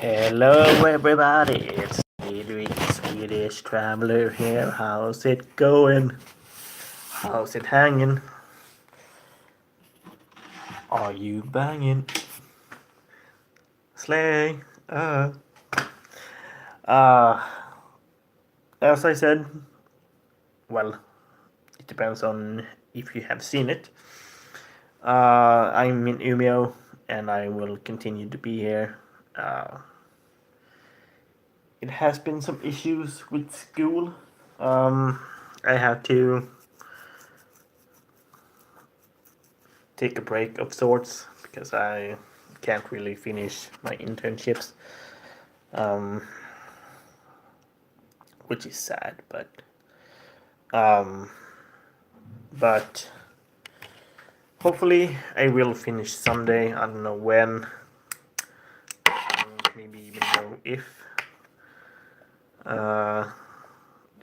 Hello, everybody. It's the Swedish Traveler here. How's it going? How's it hanging? Are you banging? Slay. Uh, as I said, well, it depends on if you have seen it. I'm in Umeå, and I will continue to be here. It has been some issues with school. I have to take a break of sorts because I can't really finish my internships, which is sad, um, but hopefully I will finish someday. I don't know when, maybe even know if.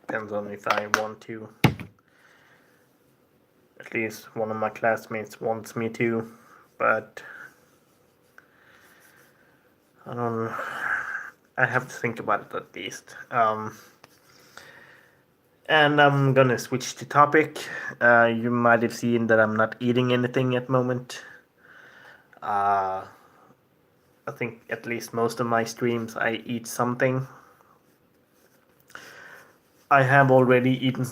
Depends on if I want to. At least one of my classmates wants me to, but I have to think about it at least. And I'm gonna switch the topic. You might have seen that I'm not eating anything at the moment. I think at least most of my streams I eat something. I have already eaten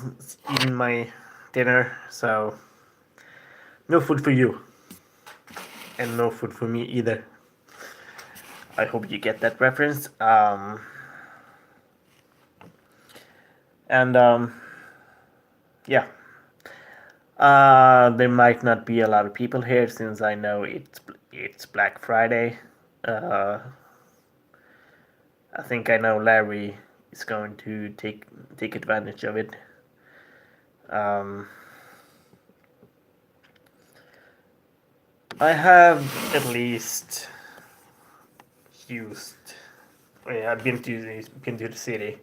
my dinner, so no food for you. And no food for me either. I hope you get that reference. Yeah. There might not be a lot of people here since I know it's Black Friday. I think I know Larry is going to take advantage of it. I have at least I've been to the city,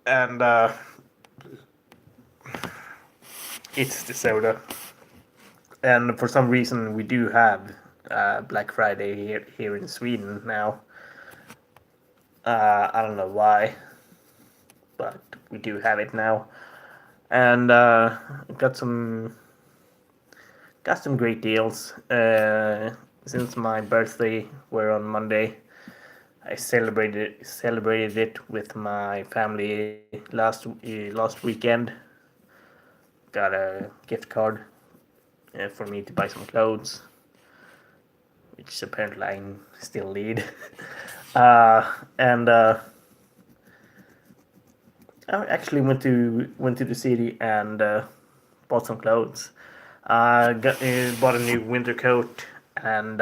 and it's the soda. And for some reason, we do have Black Friday here in Sweden now. I don't know why, but we do have it now, and got some great deals. Since my birthday were on Monday, I celebrated it with my family last weekend. Got a gift card for me to buy some clothes, which apparently I still need. And I actually went to the city and bought some clothes. Bought a new winter coat and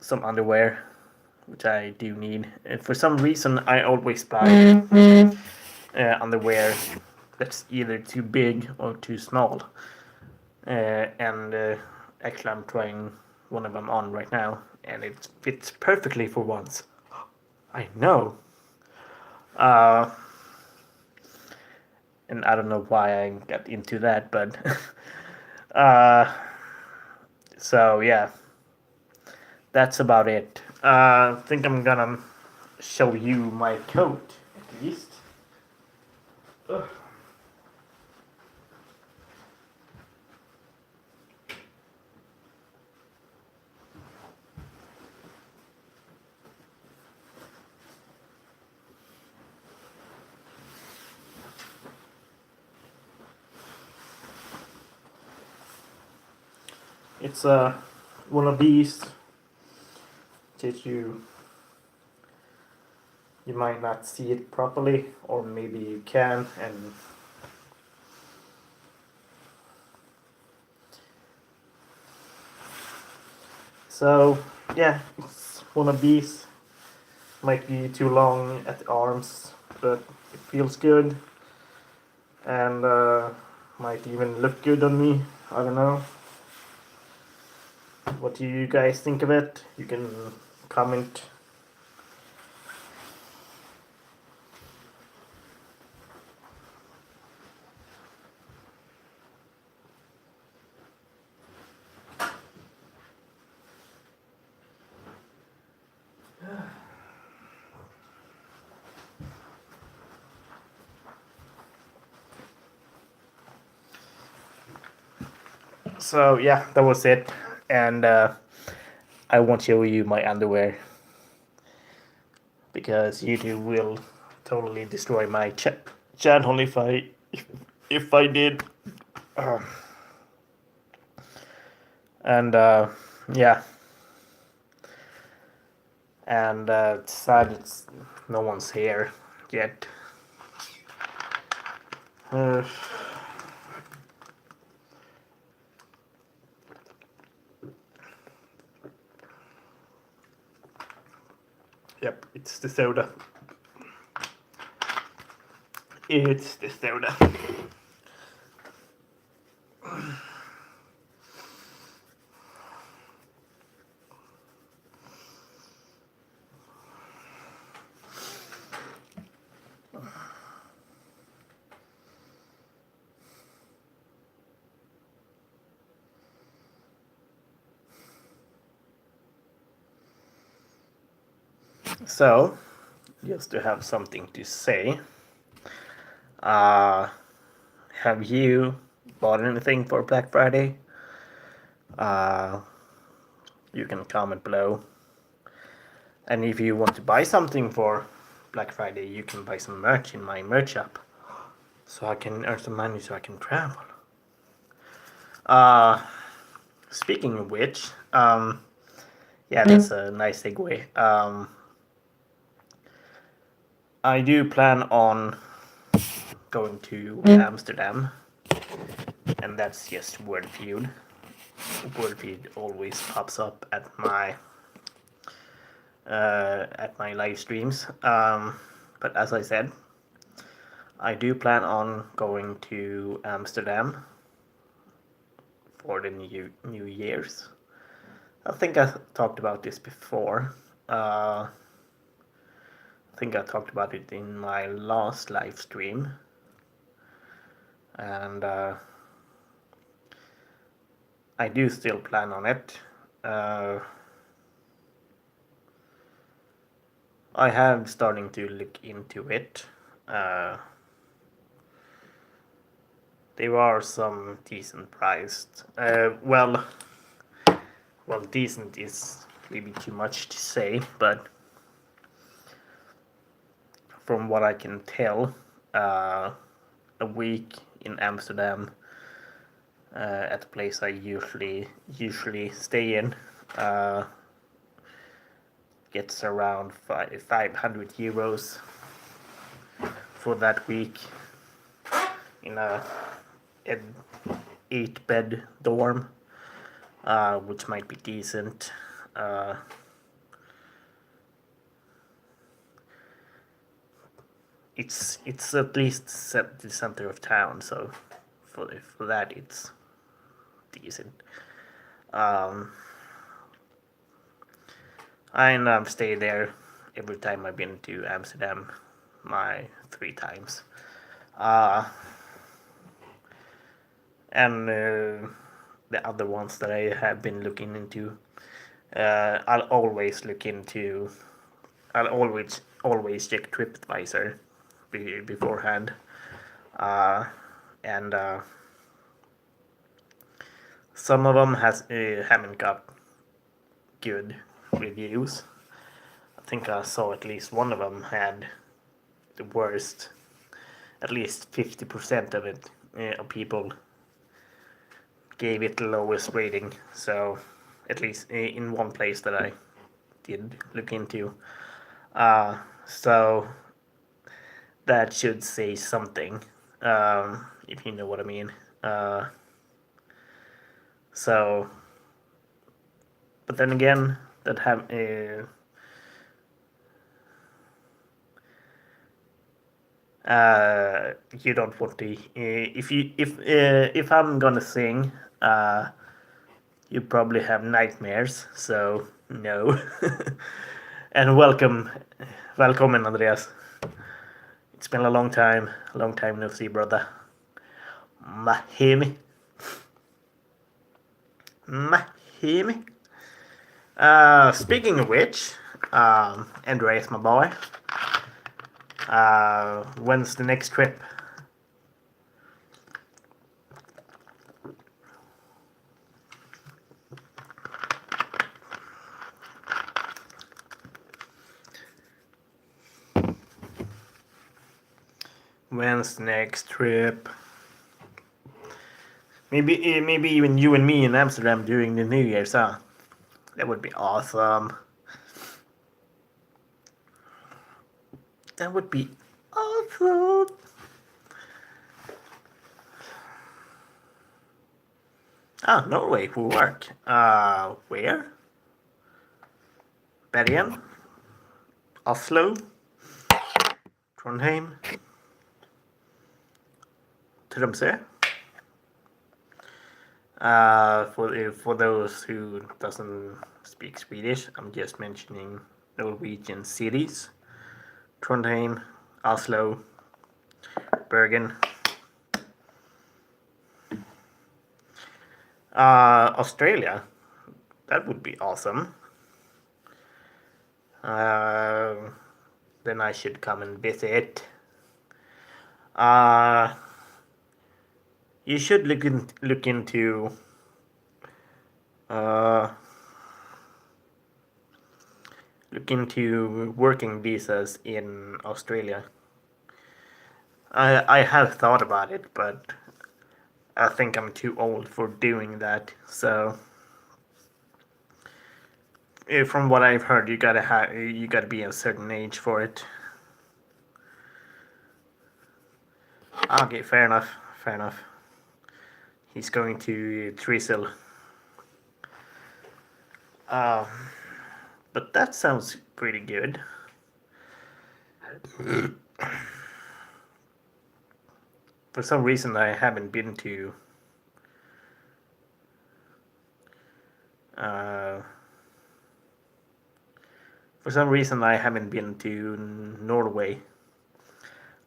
some underwear, which I do need. And for some reason, I always buy underwear that's either too big or too small. And actually, I'm trying one of them on right now, and it fits perfectly for once. I know. And I don't know why I got into that, but so yeah, that's about it. I think I'm gonna show you my coat at least. Ugh. It's one of these that you might not see it properly, or maybe you can, and so yeah, it's one of these. Might be too long at the arms, but it feels good, and might even look good on me. I don't know. What do you guys think of it? You can comment. So yeah, that was it, and I won't show you my underwear because YouTube will totally destroy my channel if I did. Um, and yeah, and it's sad it's no one's here yet. Uh, yep, it's the soda. It's the soda. So, just to have something to say, uh, have you bought anything for Black Friday? Uh, you can comment below. And if you want to buy something for Black Friday, you can buy some merch in my merch shop. So I can earn some money so I can travel. Speaking of which, yeah, that's a nice segue. I do plan on going to Amsterdam, and that's just word feud. Word feud always pops up at my live streams. But as I said, I do plan on going to Amsterdam for the New Year's. I think I talked about this before. I think I talked about it in my last live stream, and I do still plan on it. I have starting to look into it. There are some decent priced. Well, decent is maybe too much to say, but from what I can tell, a week in Amsterdam at the place I usually stay in gets around 500 euros for that week in an 8-bed dorm, which might be decent. It's at least the center of town, so for that it's decent. I stay there every time I've been to Amsterdam, my 3 times. And the other ones that I have been looking into, I'll always check TripAdvisor beforehand, and some of them haven't got good reviews. I think I saw at least one of them had the worst. At least 50% of it of people gave it the lowest rating. So at least in one place that I did look into. So that should say something, if you know what I mean. So, but then again, that have you don't want to. If I'm gonna sing, you probably have nightmares. So no. And welcome, Andreas. It's been a long time no see, brother. Hear me? Hear me? Speaking of which, Andreas, my boy, when's the next trip? When's the next trip? Maybe even you and me in Amsterdam during the New Year's, huh? That would be awesome. That would be awesome. Ah, Norway will work. Where? Bergen? Oslo? Trondheim? Tromsø? For those who doesn't speak Swedish, I'm just mentioning Norwegian cities. Trondheim, Oslo, Bergen. Australia, that would be awesome. Then I should come and visit. You should look into working visas in Australia. I have thought about it, but I think I'm too old for doing that. So, from what I've heard, you gotta be a certain age for it. Okay, fair enough. He's going to Trysil. But that sounds pretty good. For some reason, I haven't been to Norway.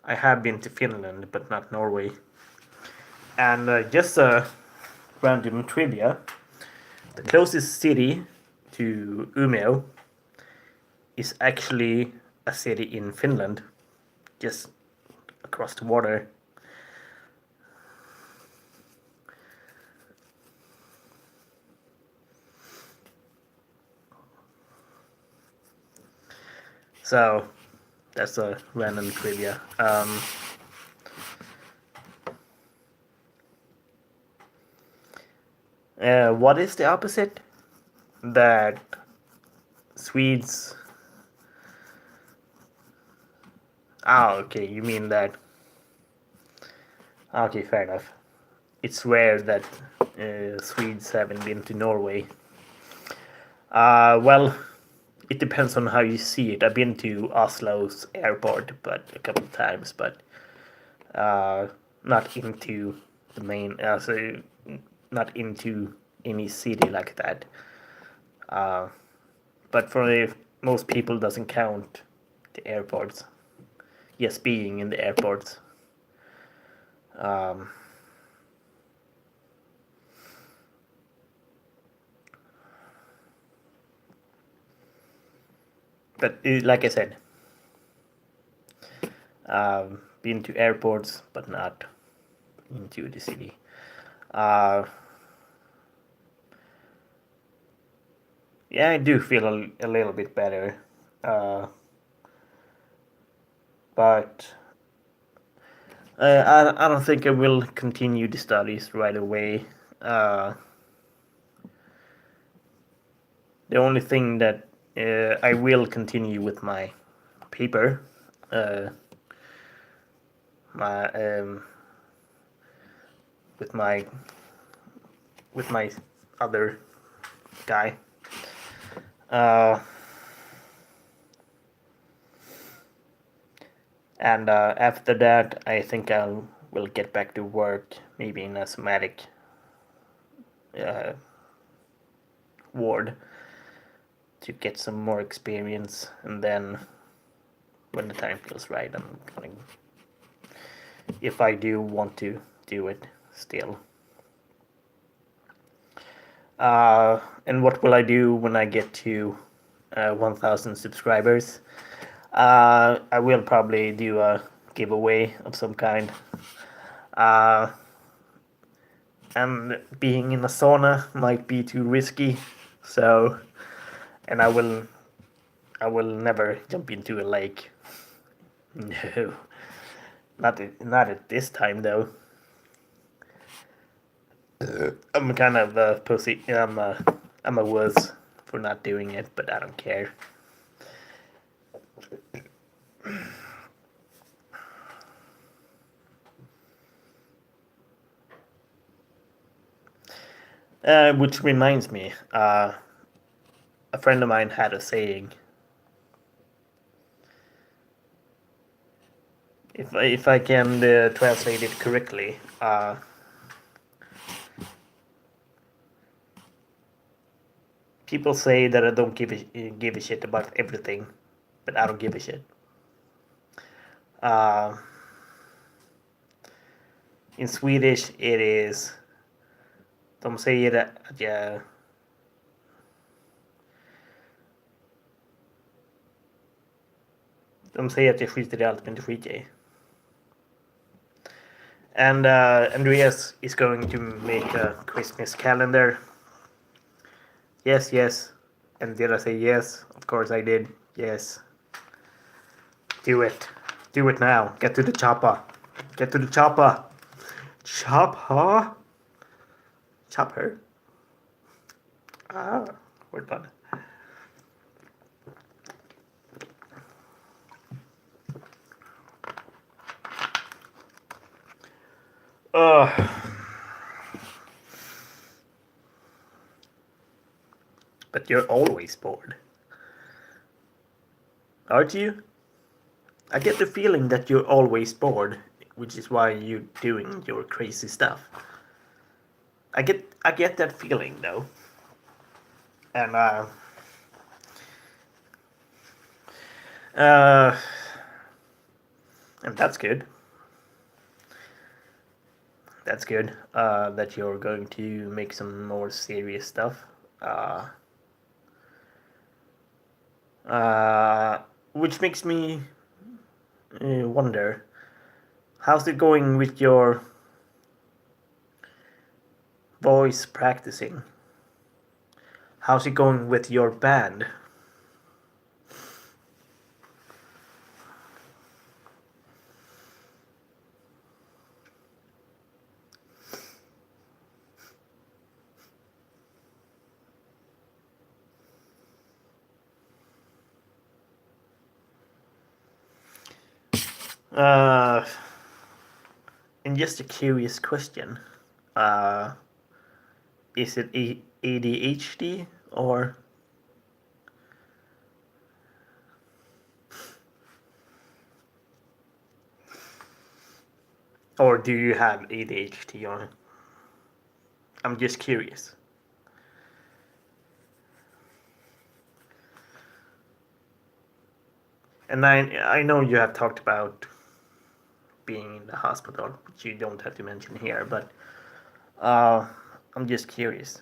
I have been to Finland, but not Norway. And just a random trivia: the closest city to Umeå is actually a city in Finland, just across the water. So that's a random trivia. What is the opposite? That Swedes. Okay, you mean that. Okay, fair enough. It's rare that Swedes haven't been to Norway. Well, it depends on how you see it. I've been to Oslo's airport, but a couple of times, but not into the main. Not into any city like that. But for most people, doesn't count the airports. Yes, being in the airports. But like I said, been to airports, but not into the city. Yeah, I do feel a little bit better. But I don't think I will continue the studies right away. The only thing that I will continue with my paper, with my other guy. And after that, I think I will get back to work, maybe in a somatic ward, to get some more experience, and then when the time feels right, I'm going, if I do want to do it still. And what will I do when I get to 1,000 subscribers? I will probably do a giveaway of some kind. And being in a sauna might be too risky, so, and I will never jump into a lake. No. Not at this time though. I'm kind of a pussy. I'm a wuss for not doing it, but I don't care. Which reminds me, a friend of mine had a saying. If I can translate it correctly, people say that I don't give a shit about everything, but I don't give a shit. In Swedish, it is. De säger att jag. De säger att jag skiter i allt, men det skiter jag i. And Andreas is going to make a Christmas calendar. Yes, yes. And did I say yes? Of course I did. Yes. Do it. Do it now. Get to the chopper. Get to the chopper. Chop her. Chop her. Ah, we're done. But you're always bored. Aren't you? I get the feeling that you're always bored, which is why you're doing your crazy stuff. I get that feeling though. And that's good. That's good. That you're going to make some more serious stuff. Which makes me wonder, how's it going with your voice practicing? How's it going with your band? And just a curious question. Is it ADHD or do you have ADHD on it? I'm just curious. And I know you have talked about being in the hospital, which you don't have to mention here, but I'm just curious.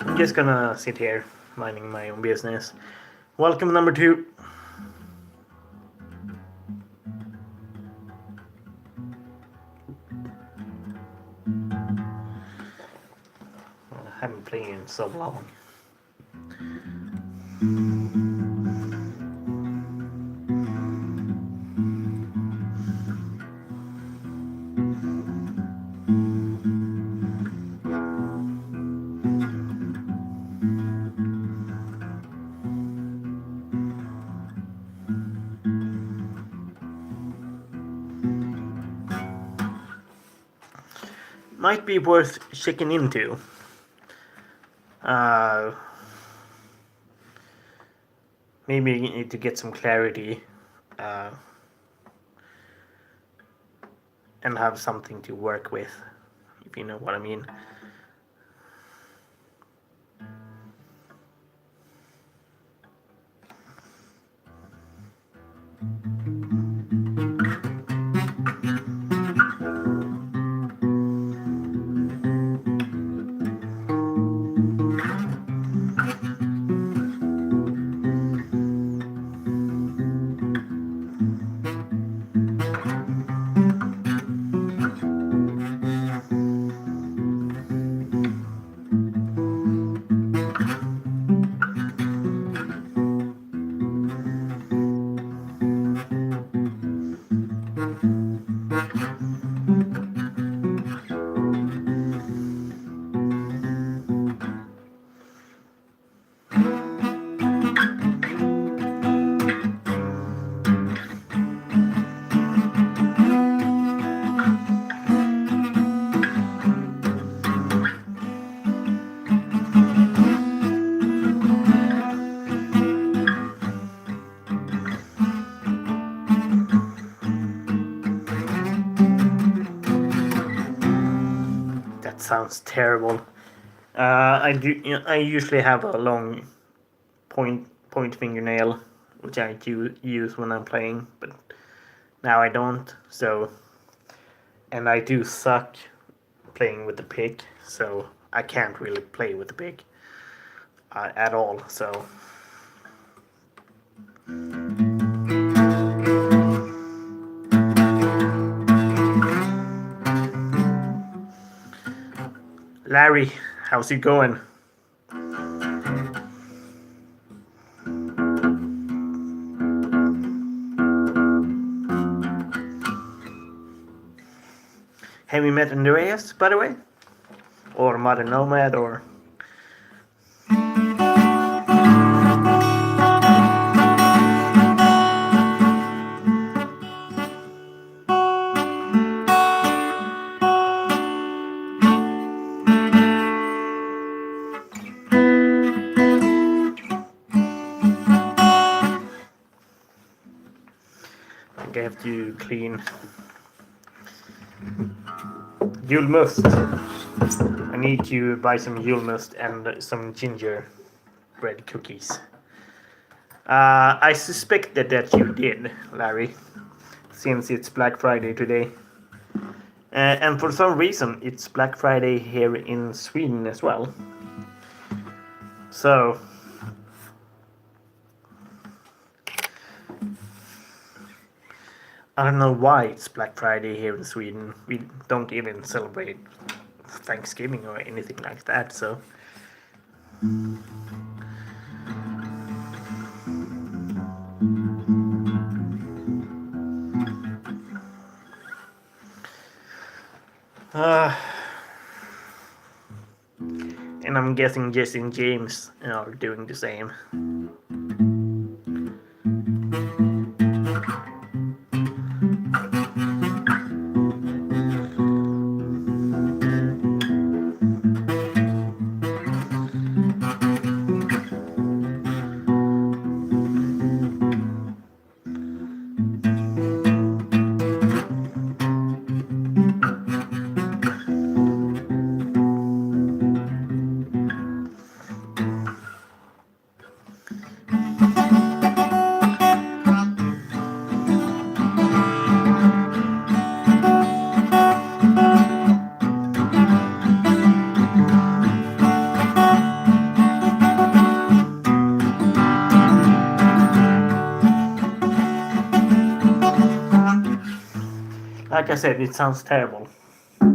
I'm just gonna sit here minding my own business. Welcome number 2. I haven't played in so long. Might be worth checking into. Maybe you need to get some clarity and have something to work with, if you know what I mean. sounds terrible. I usually have a long point fingernail, which I use when I'm playing, but now I don't. So, and I do suck playing with the pick, so I can't really play with the pick at all. So. Larry, how's it going? Have you met Andreas, by the way? Or ModernNomad, or... I have to clean Julmust. I need to buy some Julmust and some gingerbread cookies. I suspected that you did, Larry, since it's Black Friday today. And for some reason, it's Black Friday here in Sweden as well. So, I don't know why it's Black Friday here in Sweden. We don't even celebrate Thanksgiving or anything like that, so... and I'm guessing Jesse and James are doing the same. Like I said, it sounds terrible. I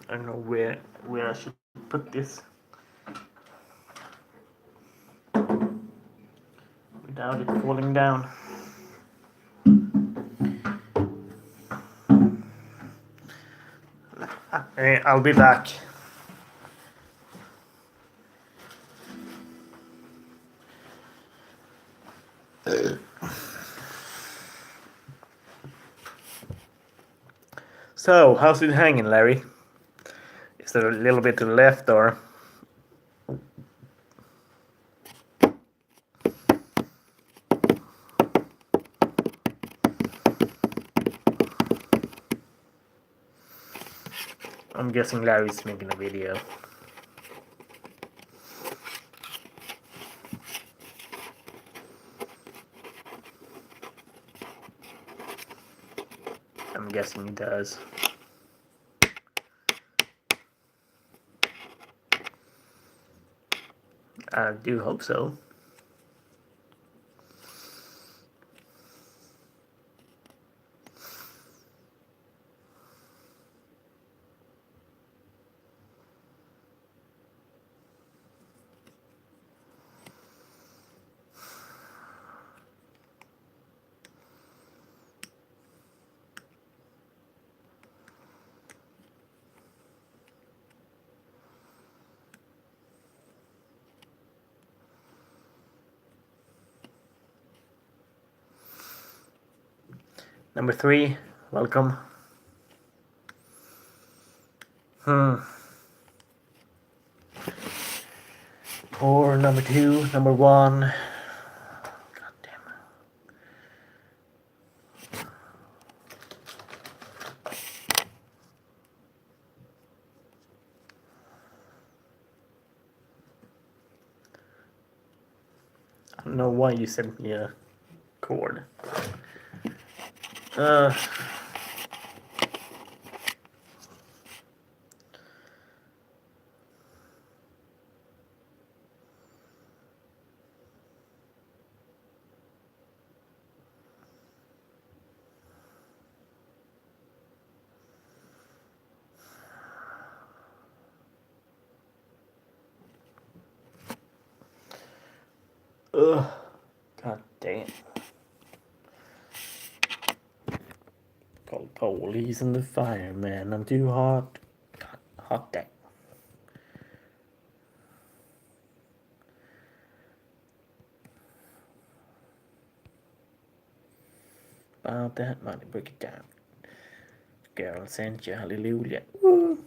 don't know where I should put this without it falling down. I'll be back. So, how's it hanging, Larry? Is it a little bit to the left, or? I'm guessing Larry's making a video. I'm guessing he does. I do hope so. Number 3, welcome. Or number 2, number 1. God damn. don't know why you sent me a cord. Uh, Ugh. God dang it. Call police and the fireman. I'm too hot. God, hot dang. About that money, break it down. Girl sent you hallelujah. Woo.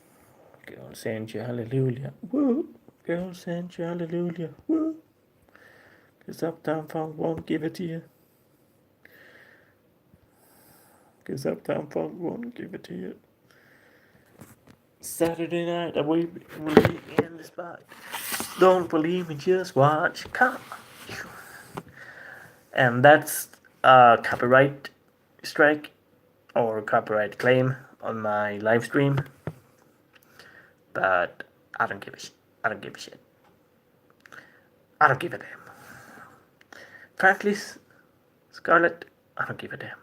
Girl sent you hallelujah. Woo. Girl sent you hallelujah. Woo. 'Cause Uptown Funk won't give it to you. 'Cause Uptown Funk won't give it to you. Saturday night, I will be in the spot. Don't believe me, just watch. Come. And that's a copyright strike or copyright claim on my live stream. But I don't give a shit. I don't give a shit. I don't give a damn. Frankly, Scarlett, I don't give a damn.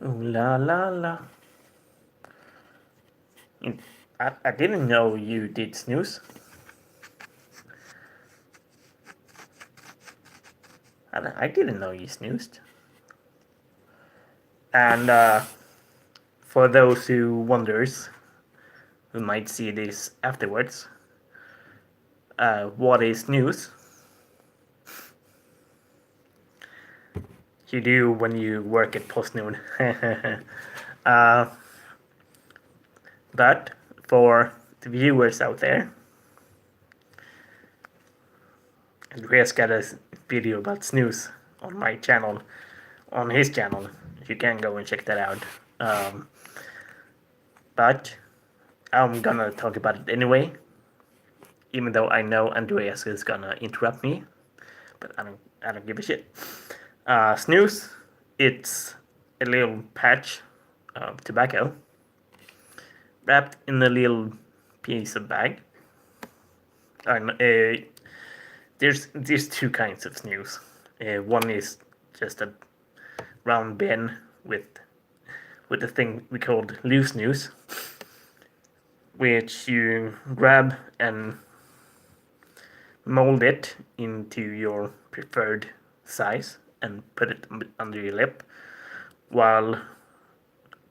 Ooh la la la. I didn't know you did Snooze. I didn't know you snoozed. And for those who wonders, who might see this afterwards, what is Snooze? You do when you work at post noon. But for the viewers out there, Andreas got a video about Snooze on my channel, on his channel. You can go and check that out. But I'm gonna talk about it anyway, even though I know Andreas is gonna interrupt me. But I don't give a shit. Snooze, it's a little patch of tobacco wrapped in a little piece of bag. There's two kinds of Snooze. One is just a round bin with the thing we called loose Snooze, which you grab and mold it into your preferred size and put it under your lip, while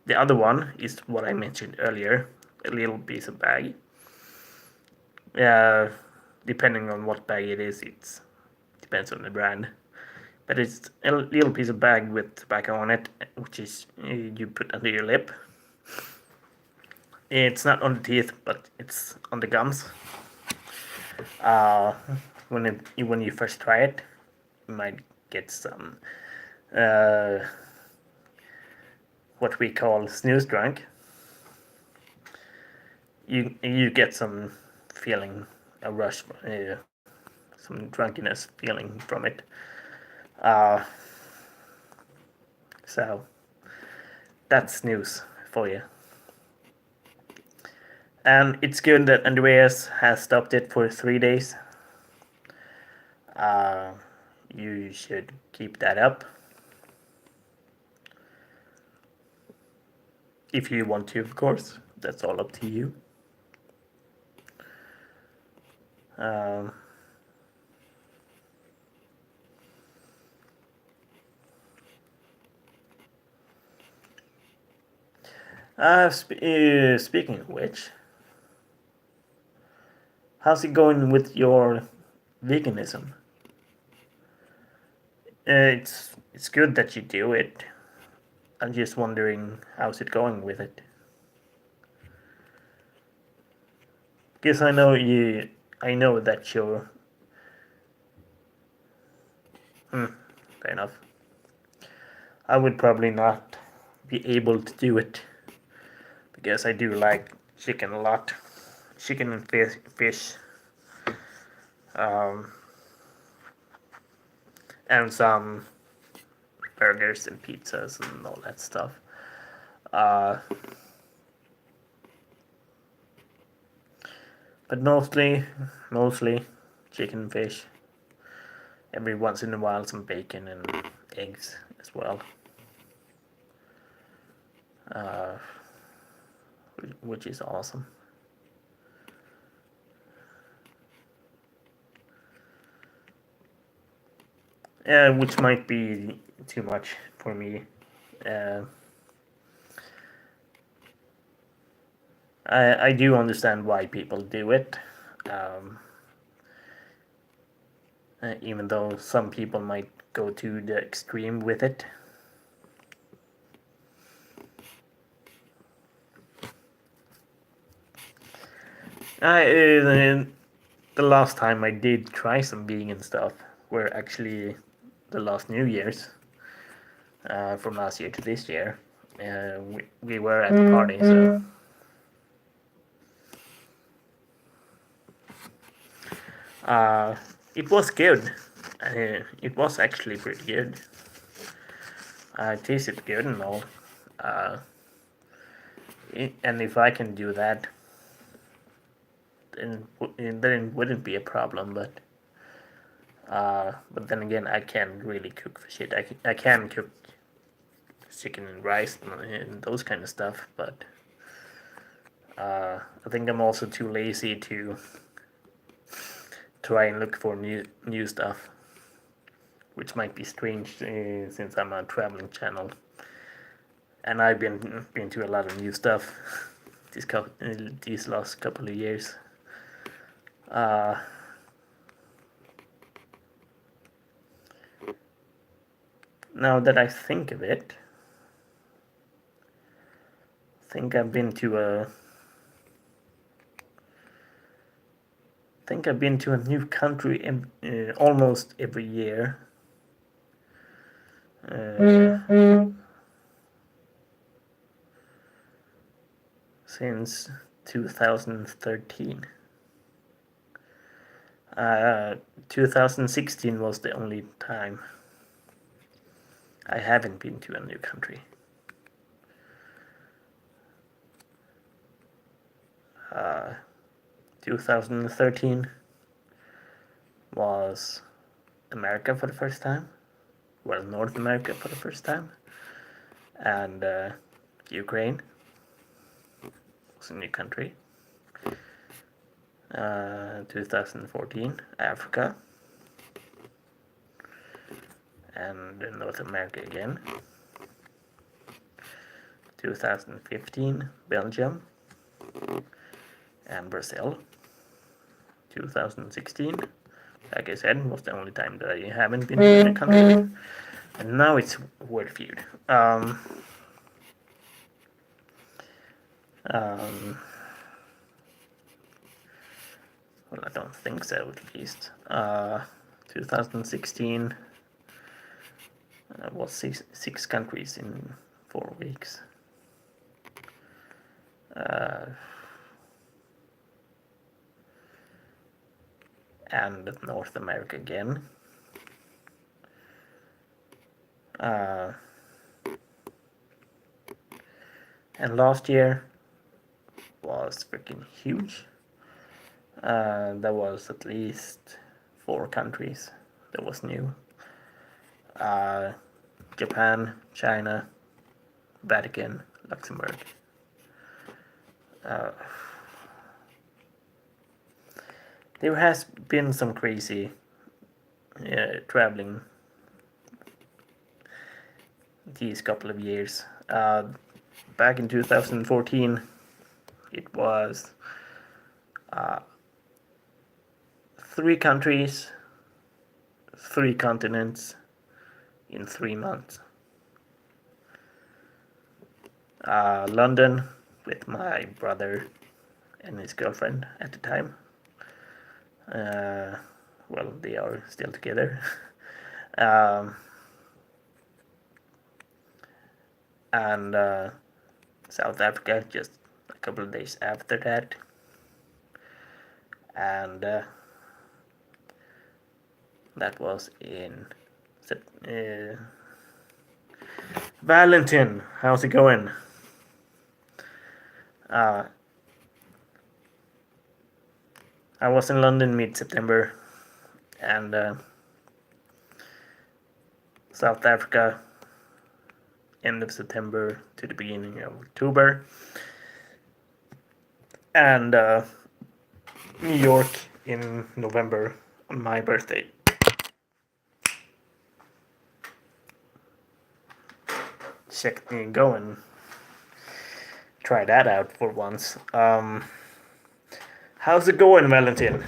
the other one is what I mentioned earlier, a little piece of bag. Depending on what bag it is, it depends on the brand. But it's a little piece of bag with tobacco on it, which is you put under your lip. It's not on the teeth, but it's on the gums. When you first try it, you might get some what we call snooze drunk. You get some feeling, a rush, some drunkenness feeling from it. So that's Snooze for you. And it's good that Andreas has stopped it for 3 days. You should keep that up. If you want to, of course. That's all up to you. Speaking of which, how's it going with your veganism? It's good that you do it. I'm just wondering, how's it going with it? Because I know that you're. Fair enough. I would probably not be able to do it because I do like chicken a lot. Chicken and fish, um, and some burgers and pizzas and all that stuff. Uh, but mostly chicken and fish. Every once in a while, some bacon and eggs as well, uh, which is awesome. Which might be too much for me. Uh, I do understand why people do it, um, even though some people might go to the extreme with it. The last time I did try some vegan stuff were actually the last New Year's, from last year to this year. We were at the party, so it was good. It was actually pretty good. It tasted good and all. And if I can do that, then it wouldn't be a problem. But then again, I can't really cook for shit. I can cook chicken and rice and those kind of stuff, but I think I'm also too lazy to try and look for new stuff, which might be strange since I'm a traveling channel, and I've been to a lot of new stuff these last couple of years. Now that I think of it, I think I've been to a new country almost every year. Since 2013. 2016 was the only time I haven't been to a new country. 2013 was America for the first time. Well, North America for the first time. And Ukraine was a new country. 2014, Africa. And North America again. 2015, Belgium and Brazil. 2016, like I said, was the only time that I haven't been to a country. And now it's Word Feud. Well, I don't think so, at least. 2016 was six countries in 4 weeks. And North America again. And last year was freaking huge. There was at least 4 countries that was new. Japan, China, Vatican, Luxembourg. There has been some crazy traveling these couple of years. Back in 2014, it was 3 countries, 3 continents in 3 months. London with my brother and his girlfriend at the time. Well, they are still together. and South Africa just a couple of days after that. And that was in Valentin. How's it going? I was in London mid-September, and South Africa end of September to the beginning of October, and New York in November on my birthday. Go and try that out for once. How's it going, Valentin?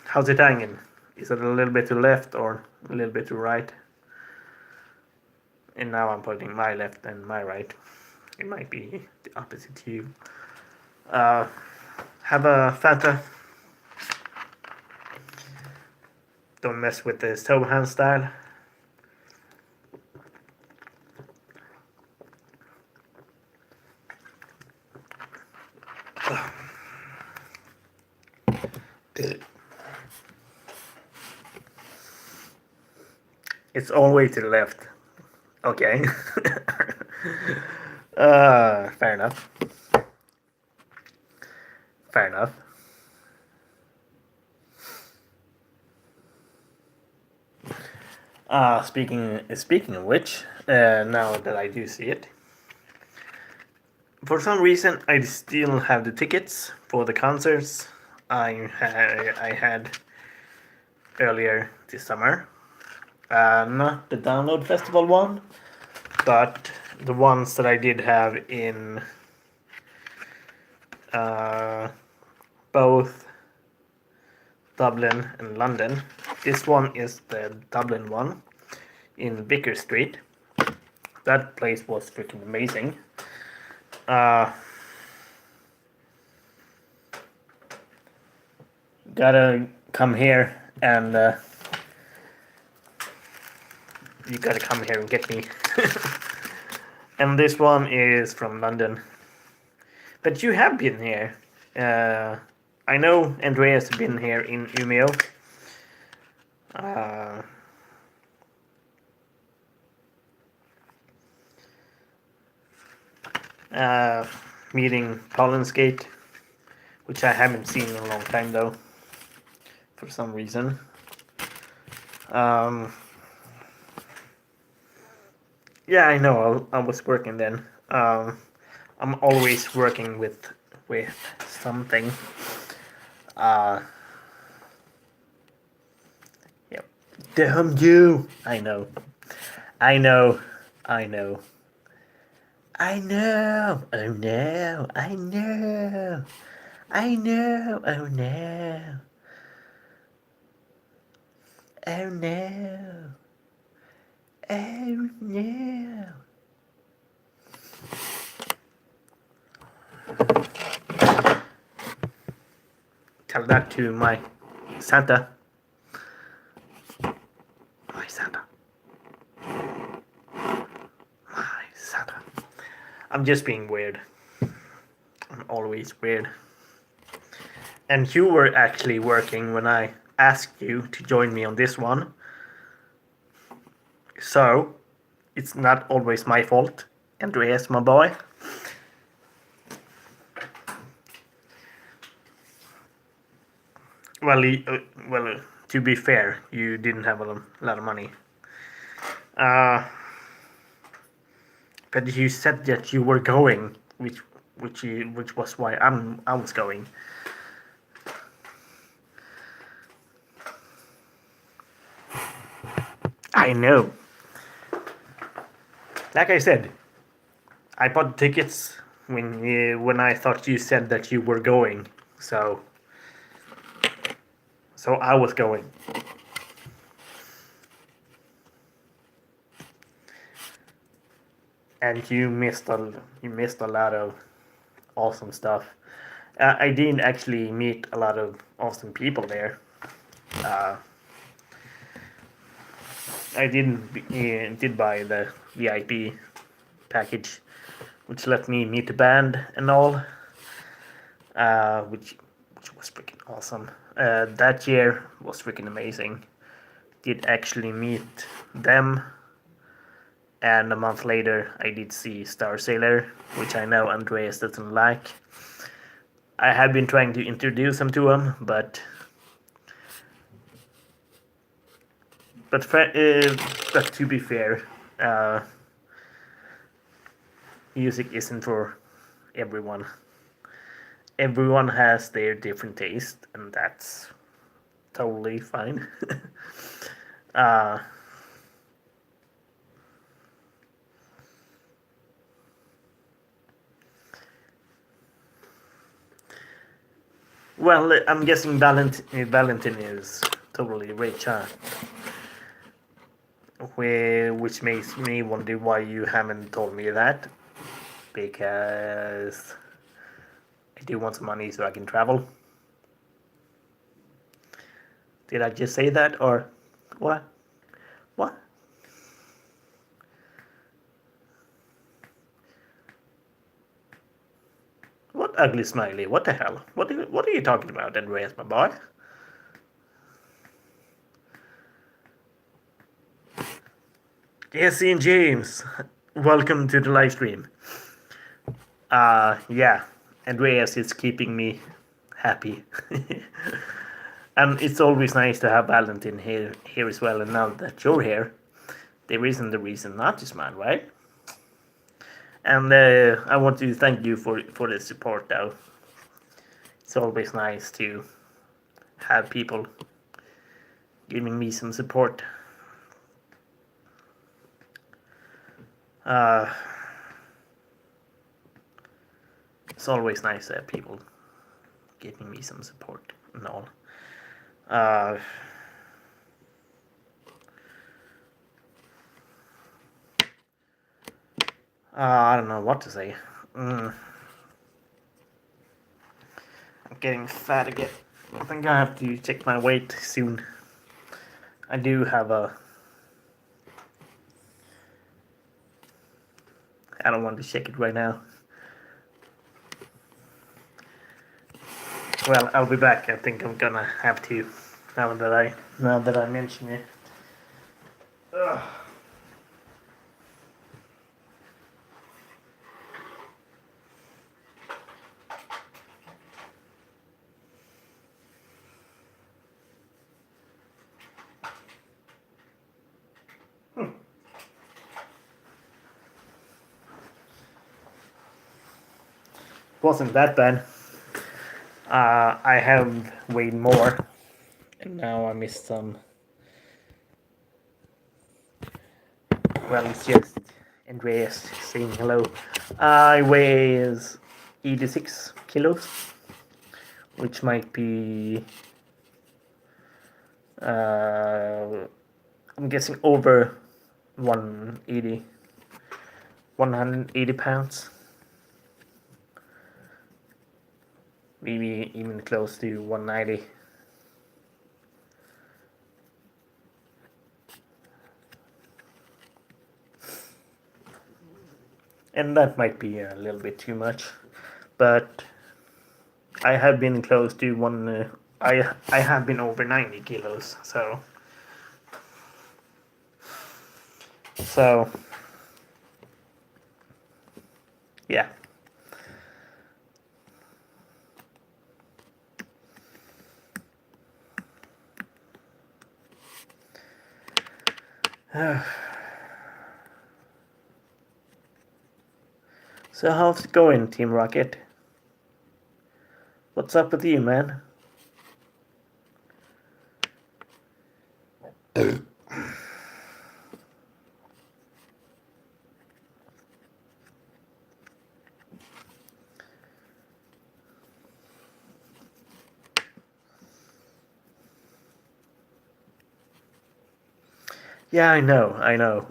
How's it hanging? Is it a little bit to left or a little bit to right? And now I'm pointing my left and my right. It might be the opposite to you. Have a Fanta. Don't mess with the stove hand style. It's all the way to the left. Okay. Fair enough. Fair enough. Speaking of which, now that I do see it, for some reason I still have the tickets for the concerts I had earlier this summer. Not the Download Festival one, but the ones that I did have in both Dublin and London. This one is the Dublin one in Vicar Street. That place was freaking amazing. Gotta come here and you gotta come here and get me. And this one is from London. But you have been here. I know Andreas has been here in Umeå. Meeting Collinsgate, which I haven't seen in a long time though, for some reason. Yeah, I know. I was working then. I'm always working with something. Yep. Damn you! I know. I know. I know. I know. Oh no. I know. I know. Oh no. Oh no. Oh no. Tell that to my Santa. My Santa. My Santa. I'm just being weird. I'm always weird. And you were actually working when I asked you to join me on this one. So, it's not always my fault. Andreas, my boy. Well, to be fair, you didn't have a lot of money. But you said that you were going, which was why I was going. I know. Like I said, I bought tickets when I thought you said that you were going, so I was going. And you missed a lot of awesome stuff. I did actually meet a lot of awesome people there. I did buy the VIP package, which let me meet the band and all, which was freaking awesome. That year was freaking amazing. Did actually meet them, and a month later I did see Star Sailor, which I know Andreas doesn't like. I have been trying to introduce him to him, but to be fair, music isn't for everyone. Everyone has their different taste, and that's totally fine. uh, well, I'm guessing Valentin is totally rich, huh? Which makes me wonder why you haven't told me that. Because I do want some money so I can travel. Did I just say that, or what? What? What ugly smiley? What the hell? What are you talking about, Andreas, my boy? Jesse and James, welcome to the live stream. Yeah, Andreas is keeping me happy. And it's always nice to have Valentin here as well. And now that you're here, there isn't a reason not to smile, right? And I want to thank you for the support, though. It's always nice to have people giving me some support. It's always nice to have people giving me some support and all. I don't know what to say. I'm getting fat again. I think I have to check my weight soon. I do have I don't want to check it right now. Well, I'll be back. I think I'm gonna have to now that I mention it. Ugh. Wasn't that bad. I have weighed more, and now I missed some. Well, it's just Andreas saying hello. I weigh 86 kilos, which might be, I'm guessing over 180 pounds. Maybe even close to 190. And that might be a little bit too much, but I have been close to one. I have been over 90 kilos, so yeah. So how's it going, Team Rocket? What's up with you, man? Yeah, I know.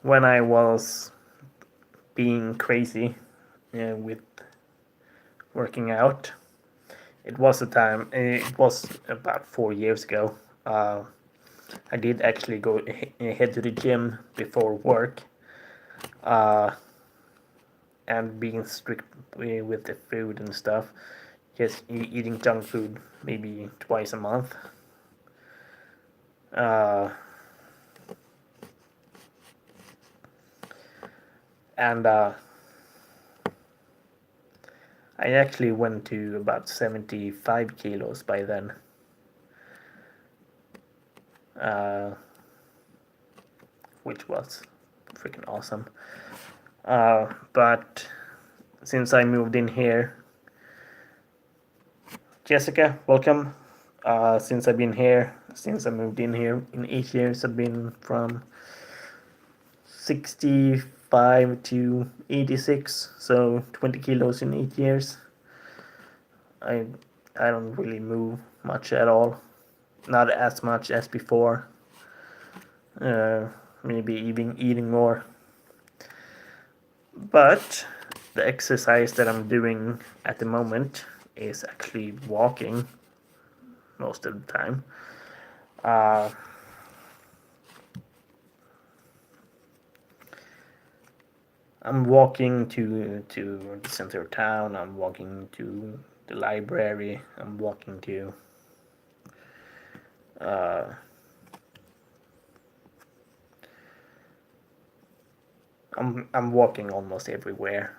When I was being crazy with working out, it was about 4 years ago. I did actually go head to the gym before work, and being strict with the food and stuff. Just eating junk food maybe twice a month. And I actually went to about 75 kilos by then. Which was freaking awesome. But since I moved in here, Jessica, welcome. Since I moved in here in 8 years, I've been from 65 to 86, so 20 kilos in 8 years. I don't really move much at all, not as much as before. Maybe even eating more. But the exercise that I'm doing at the moment is actually walking most of the time. I'm walking to the center of town. I'm walking to the library. I'm walking to I'm walking almost everywhere.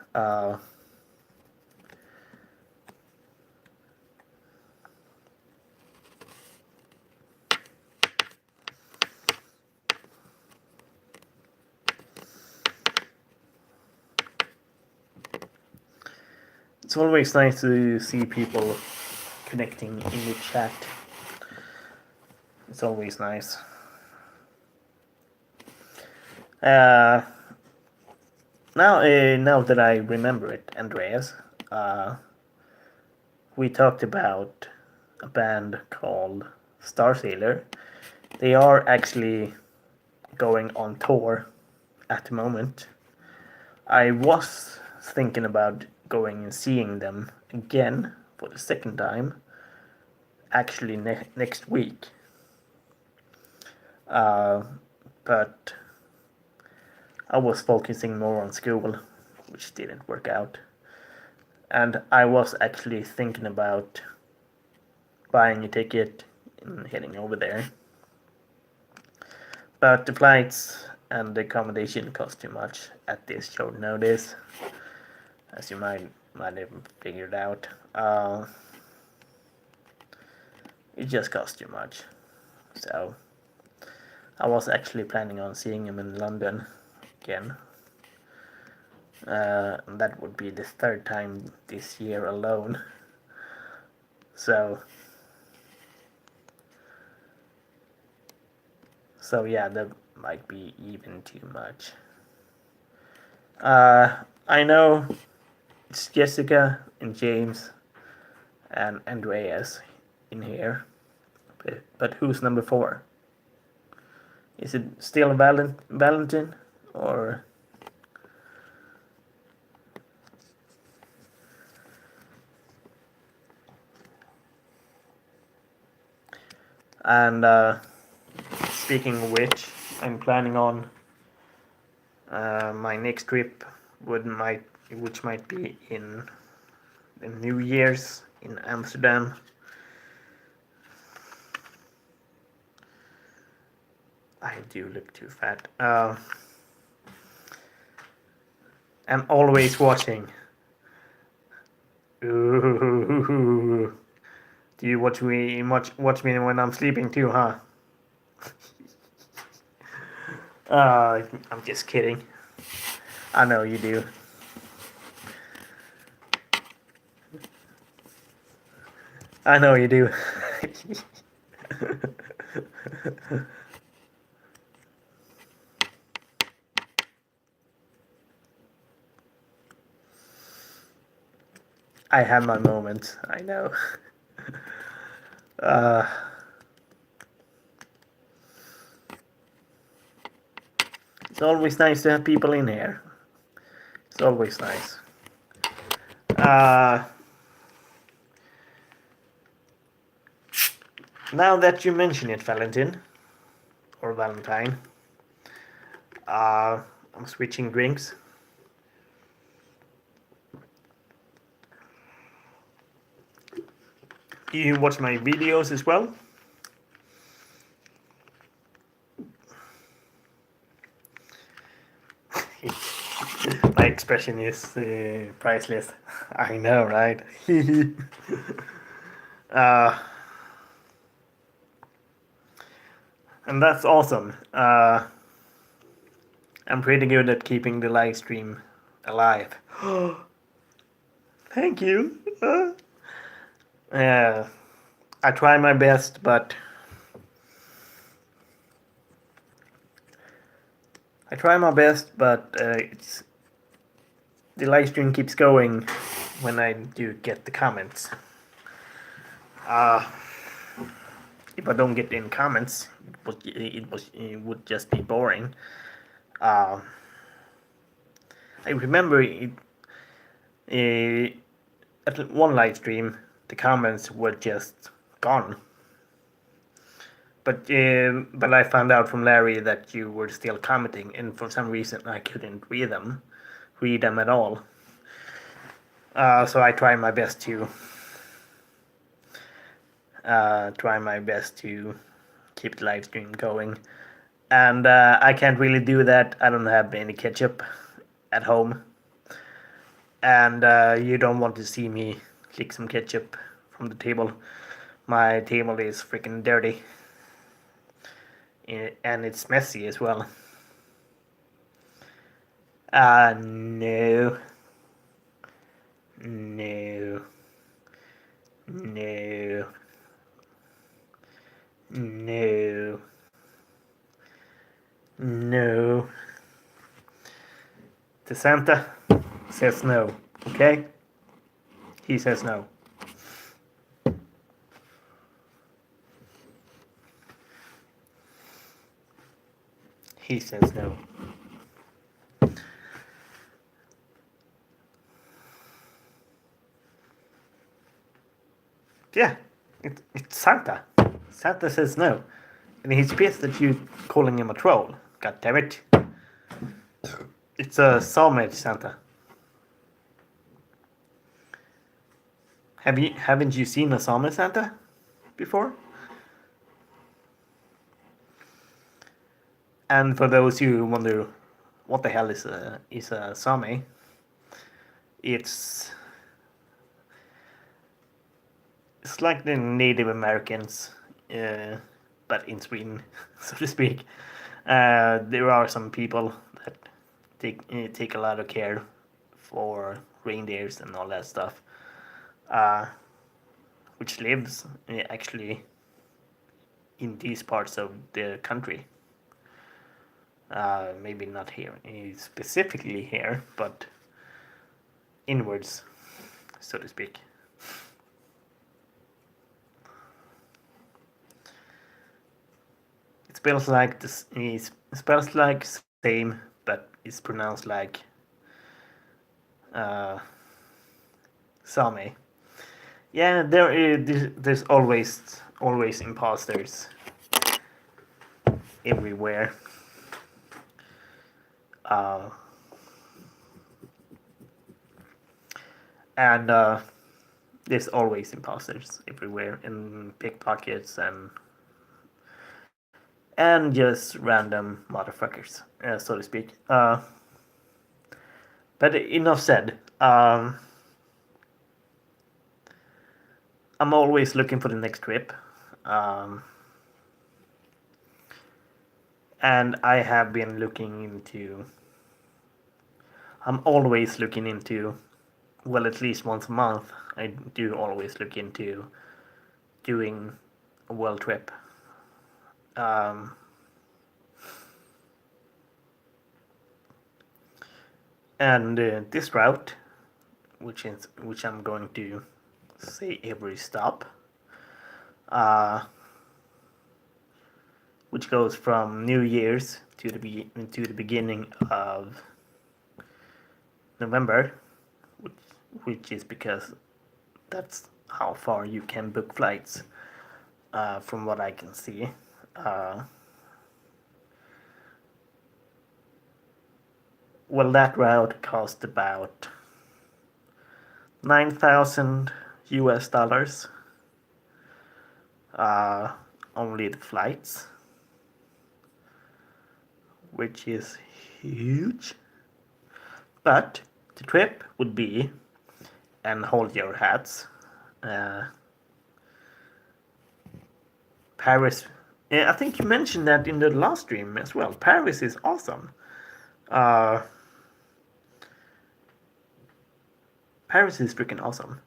It's always nice to see people connecting in the chat. It's always nice. Now that I remember it, Andreas, we talked about a band called Starsailor. They are actually going on tour at the moment. I was thinking about going and seeing them again for the second time, actually next week. But I was focusing more on school, which didn't work out. And I was actually thinking about buying a ticket and heading over there. But the flights and the accommodation cost too much at this short notice, as you might have figured out. It just cost too much. So I was actually planning on seeing him in London again. That would be the third time this year alone. So yeah, that might be even too much. I know it's Jessica and James and Andreas in here, but who's number 4? Is it still Valentin or? And speaking of which, I'm planning on my next trip, which might be in the New Year's in Amsterdam. I do look too fat. I'm always watching. Ooh. Do you watch me when I'm sleeping too, huh? I'm just kidding. I know you do. I know you do. I have my moments, I know. It's always nice to have people in here. It's always nice. Now that you mention it, Valentine, I'm switching drinks. You watch my videos as well? My expression is priceless. I know, right? uh, and that's awesome. I'm pretty good at keeping the live stream alive. Thank you. I try my best, but it's the live stream keeps going when I do get the comments. If I don't get any comments, it would just be boring. I remember at one live stream, the comments were just gone. But I found out from Larry that you were still commenting, and for some reason I couldn't read them at all. So I try my best to keep the live stream going, and I can't really do that. I don't have any ketchup at home, and you don't want to see me lick some ketchup from the table. My table is freaking dirty, and it's messy as well. No. No. No. No. No. The Santa says no, okay? He says no. He says no. Yeah, it's Santa. Santa says no. And he's pissed that you calling him a troll. God damn it. It's a Sami Santa. Haven't you seen a Sami Santa before? And for those who wonder what the hell is a Sami, it's like the Native Americans, but in Sweden, so to speak. There are some people that take a lot of care for reindeers and all that stuff, which lives actually in these parts of the country. Maybe not here, specifically here, but inwards, so to speak. It spells like this. It spells like same, but it's pronounced like Sami. Yeah, there's always imposters everywhere. And there's always imposters everywhere, and pickpockets and just random motherfuckers, so to speak. But enough said. I'm always looking for the next trip. And I have been looking into... I'm always looking into... Well, at least once a month, I do always look into doing a world trip. And this route, which I'm going to say every stop, which goes from New Year's to the beginning of November, which is because that's how far you can book flights, from what I can see. Well, that route cost about 9,000 US dollars. Only the flights, which is huge. But the trip would be, and hold your hats, Paris. I think you mentioned that in the last stream as well. Paris is awesome. Paris is freaking awesome.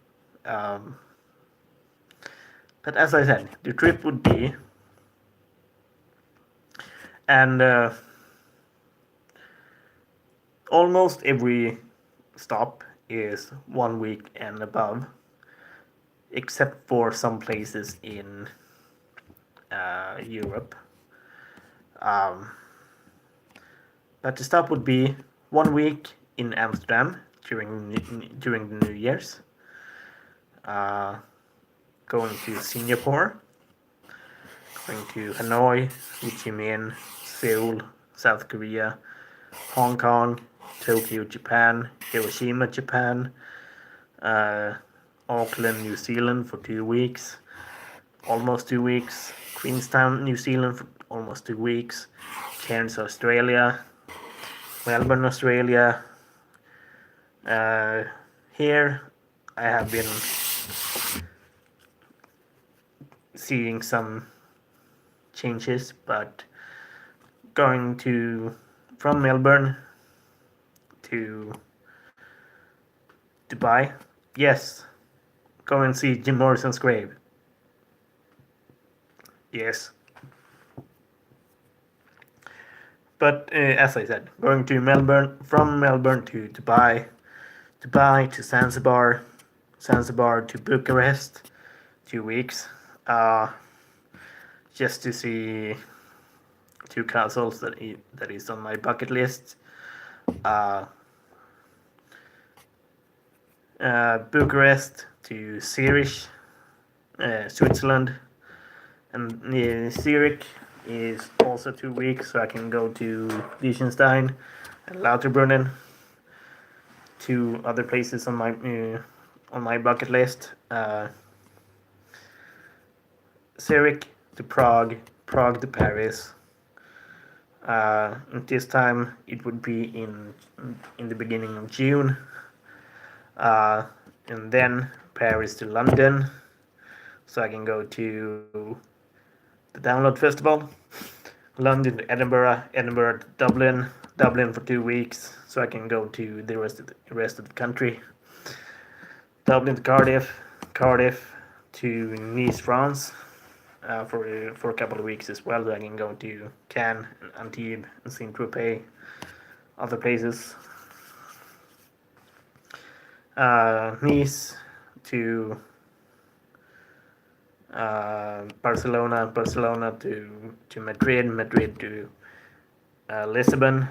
But as I said, the trip would be, and almost every stop is 1 week and above, except for some places in Europe. But the stop would be 1 week in Amsterdam during the New Year's. Going to Singapore, going to Hanoi, Ho Chi Minh, Seoul, South Korea, Hong Kong, Tokyo, Japan, Hiroshima, Japan, Auckland, New Zealand for 2 weeks, almost 2 weeks, Queenstown, New Zealand for almost 2 weeks, Cairns, Australia, Melbourne, Australia. Here I have been seeing some changes, but going from Melbourne to Dubai, yes, go and see Jim Morrison's grave. Yes. But as I said, going to Melbourne, from Melbourne to Dubai, Dubai to Zanzibar, Zanzibar to Bucharest, 2 weeks, just to see 2 castles that is on my bucket list. Bucharest to Zurich, Switzerland, and Zurich is also 2 weeks, so I can go to Liechtenstein and Lauterbrunnen, 2 other places on my bucket list. Zurich to Prague, Prague to Paris. And this time it would be in the beginning of June. And then Paris to London, so I can go to the Download Festival. London to Edinburgh, Edinburgh to Dublin, Dublin for 2 weeks, so I can go to the rest of the country. Dublin to Cardiff, Cardiff to Nice, France, for a couple of weeks as well. So I can go to Cannes, Antibes, and Saint-Tropez, other places. Nice to Barcelona, Barcelona to Madrid, Madrid to Lisbon,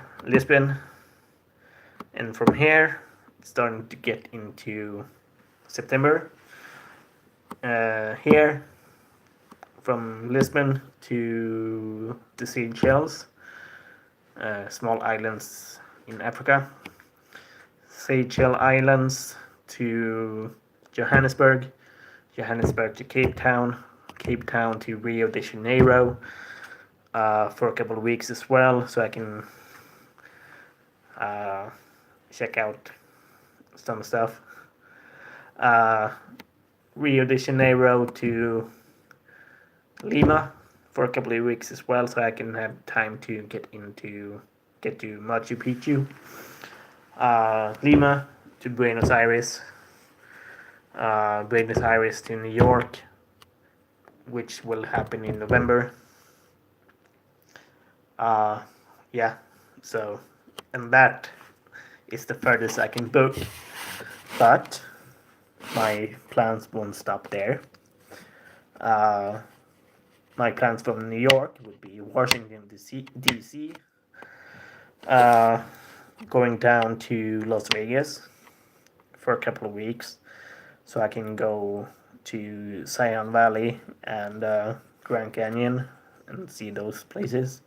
and from here it's starting to get into September. Here from Lisbon to the Seychelles, small islands in Africa. Seychelles Islands to Johannesburg, Johannesburg to Cape Town, Cape Town to Rio de Janeiro for a couple of weeks as well, so I can check out some stuff. Rio de Janeiro to Lima for a couple of weeks as well, so I can have time to get to Machu Picchu. Lima to Buenos Aires, Buenos Aires to New York, which will happen in November. Yeah, so, and that is the furthest I can book, but my plans won't stop there. My plans from New York would be Washington DC, going down to Las Vegas for a couple of weeks, so I can go to Zion Valley and Grand Canyon and see those places.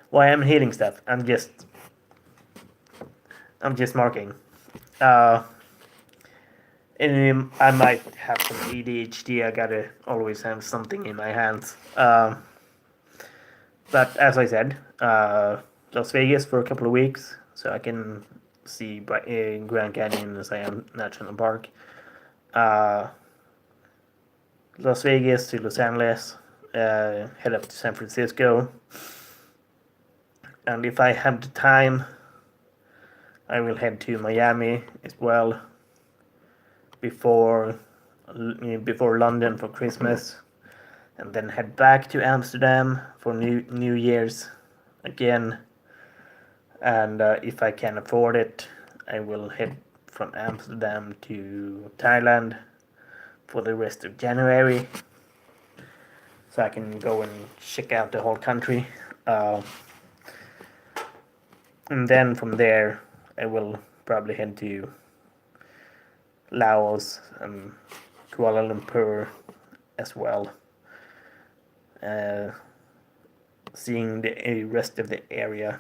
why I'm hitting stuff. I'm just marking. And I might have some ADHD. I gotta always have something in my hands. But as I said, Las Vegas for a couple of weeks, so I can see Grand Canyon and Zion National Park. Las Vegas to Los Angeles, head up to San Francisco, and if I have the time, I will head to Miami as well before London for Christmas, and then head back to Amsterdam for New Year's again. And if I can afford it, I will head from Amsterdam to Thailand for the rest of January, so I can go and check out the whole country. And then from there, I will probably head to Laos and Kuala Lumpur as well, seeing the rest of the area,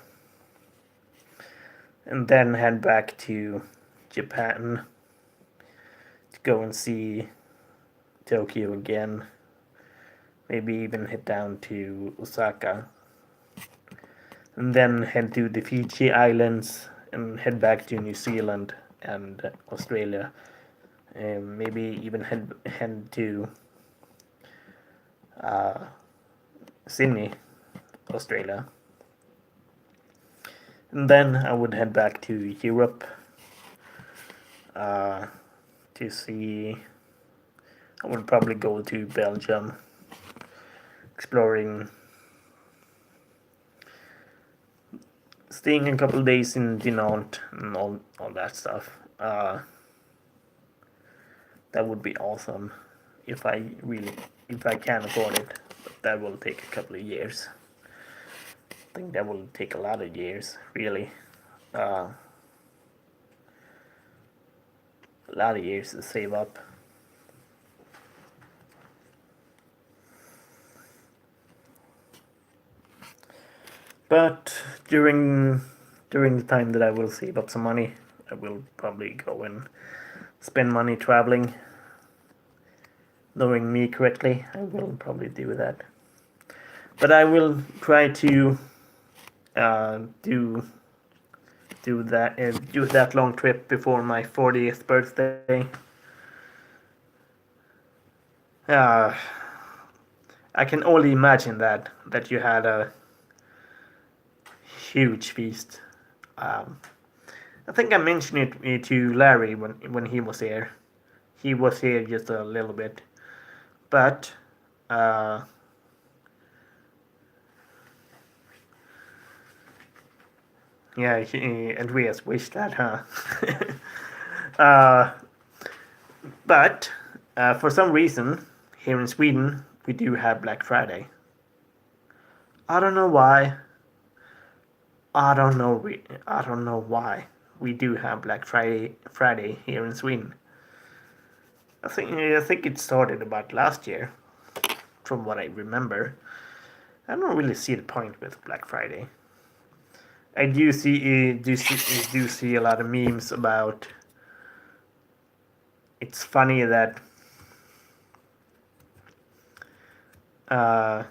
and then head back to Japan to go and see Tokyo again, maybe even head down to Osaka, and then head to the Fiji Islands and head back to New Zealand and Australia, and maybe even head to Sydney, Australia. And then I would head back to Europe to see. I would probably go to Belgium, exploring, staying a couple of days in Dinant and all that stuff. That would be awesome if I can afford it. But that will take a couple of years. I think that will take a lot of years, really. A lot of years to save up. But during the time that I will save up some money, I will probably go and spend money traveling. Knowing me correctly, I will probably do that. But I will try to do that long trip before my 40th birthday. I can only imagine that you had a huge feast. I think I mentioned it to Larry when he was here. He was here just a little bit, but yeah, Andreas wished that, huh? But for some reason, here in Sweden, we do have Black Friday. I don't know why. I don't know why we do have Black Friday here in Sweden. I think it started about last year, from what I remember. I don't really see the point with Black Friday. I do see a lot of memes about. It's funny that that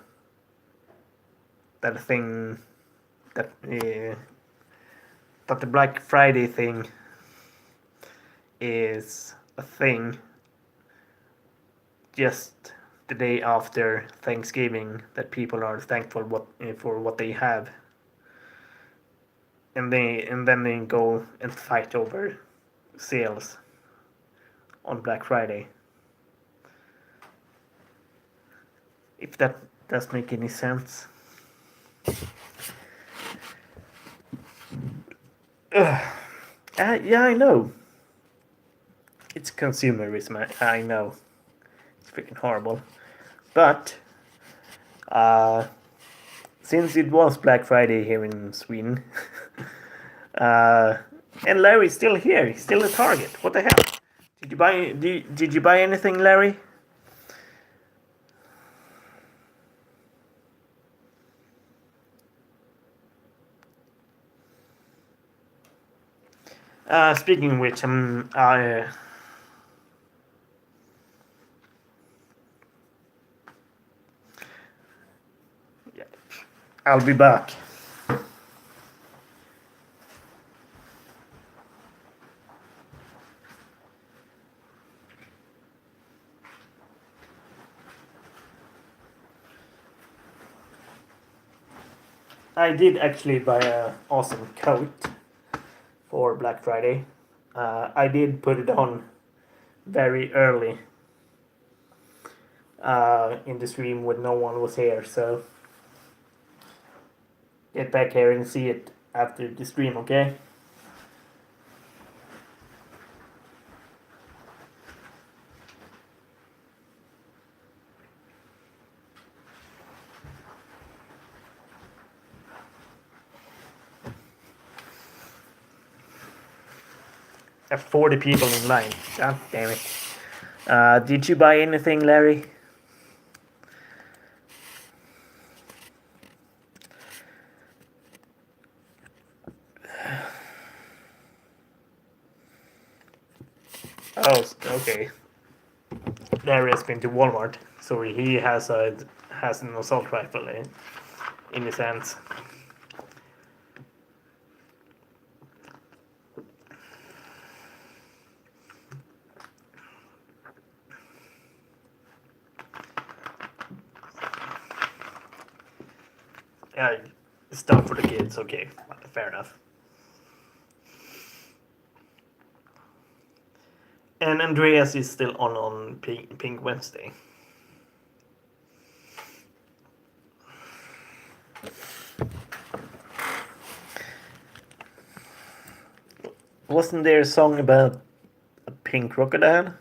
thing that the Black Friday thing is a thing just the day after Thanksgiving, that people are thankful for what they have, and then they go and fight over sales on Black Friday. If that does make any sense. Yeah, I know. It's consumerism. I know. It's freaking horrible. But since it was Black Friday here in Sweden, and Larry's still here. He's still at Target. What the hell? Did you buy anything, Larry? Speaking of which, I'll be back. I did actually buy an awesome coat for Black Friday. I did put it on very early in the stream when no one was here, so get back here and see it after the stream, okay? Have 40 people in line. God damn it. Did you buy anything, Larry? Oh, okay. Larry has been to Walmart, so he has an assault rifle in his hands. Yeah, stuff for the kids. Okay, fair enough. And Andreas is still on Pink Wednesday. Wasn't there a song about a pink crocodile?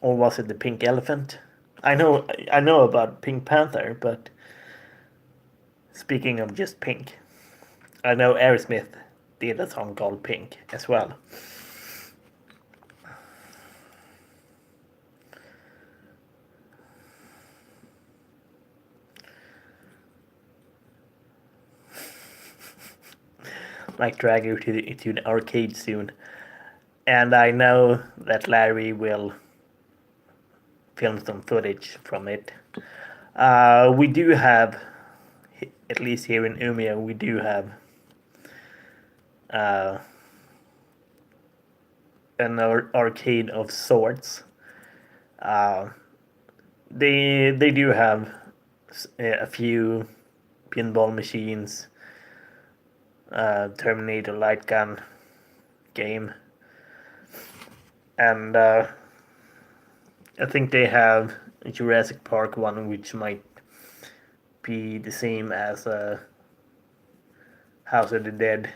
Or was it the pink elephant? I know about Pink Panther, but speaking of just pink, I know Aerosmith did a song called Pink as well. Might drag you to the arcade soon. And I know that Larry will film some footage from it. We do have, at least here in Umeå, we do have an arcade of sorts. They do have a few pinball machines, Terminator light gun game, and I think they have a Jurassic Park one, which might be the same as House of the Dead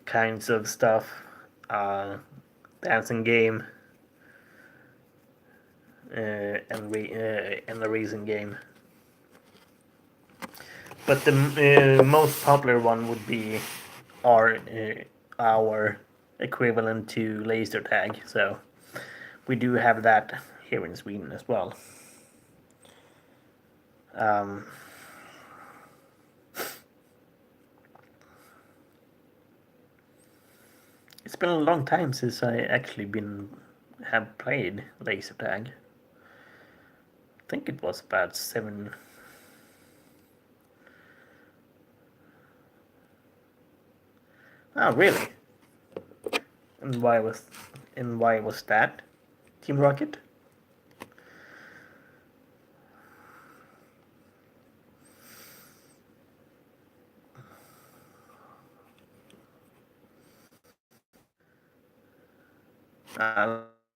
kinds of stuff, dancing game, and a racing game. But the most popular one would be our equivalent to laser tag. So we do have that here in Sweden as well. It's been a long time since I actually have played laser tag. I think it was about 7. Oh, really? And why was that? Team Rocket?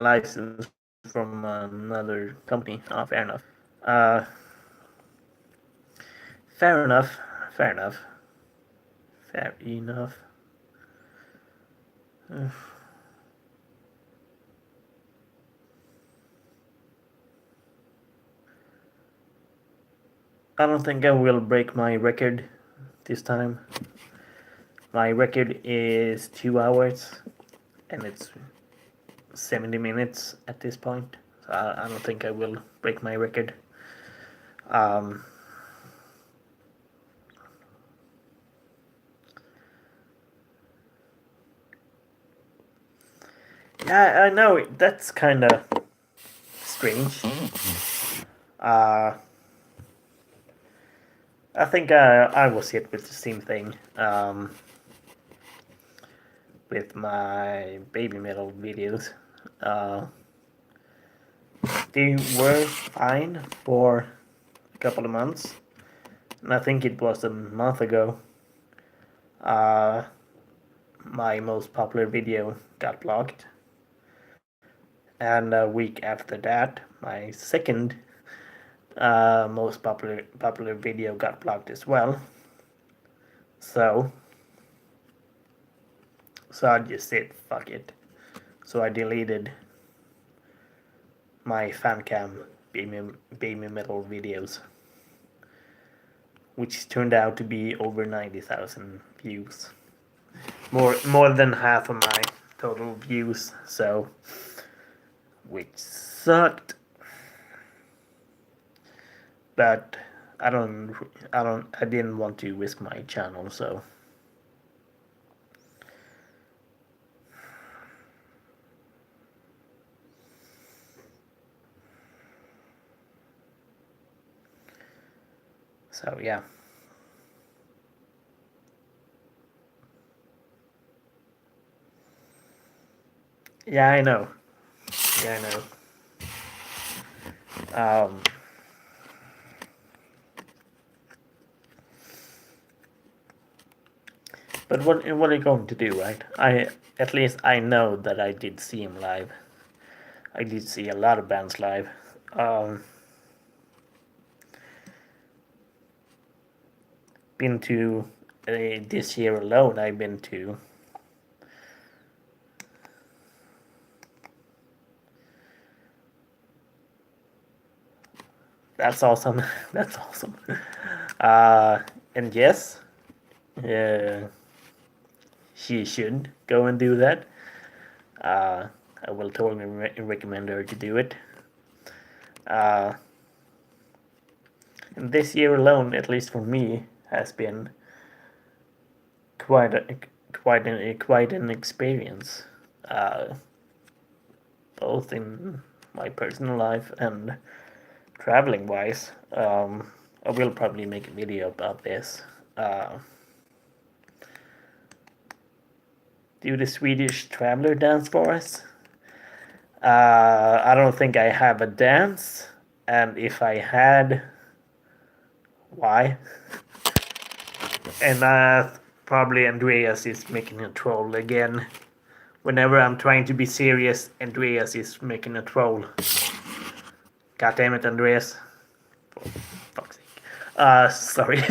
License from another company. Oh, fair enough. Fair enough. Fair enough. Fair enough. I don't think I will break my record this time. My record is 2 hours, and it's 70 minutes at this point. So I don't think I will break my record. Yeah, I know that's kind of strange. I think I was hit with the same thing with my baby metal videos. Uh, they were fine for a couple of months, and I think it was a month ago. My most popular video got blocked, and a week after that, my second most popular video got blocked as well. So I just said fuck it. So I deleted my fancam baby metal videos, which turned out to be over 90,000 views, more than half of my total views. So, which sucked, but I didn't want to risk my channel, so. So yeah. Yeah, I know. Yeah, I know. But what are you going to do, right? At least I know that I did see him live. I did see a lot of bands live. Been to this year alone. I've been to That's awesome. That's awesome. And yes, uh, she should go and do that. I will totally recommend her to do it. And this year alone, at least for me, has been quite an experience, both in my personal life and traveling wise. I will probably make a video about this. Do the Swedish traveler dance for us. I don't think I have a dance, and if I had, why? And probably Andreas is making a troll again. Whenever I'm trying to be serious, Andreas is making a troll. God damn it, Andreas. For fuck's sake. Sorry.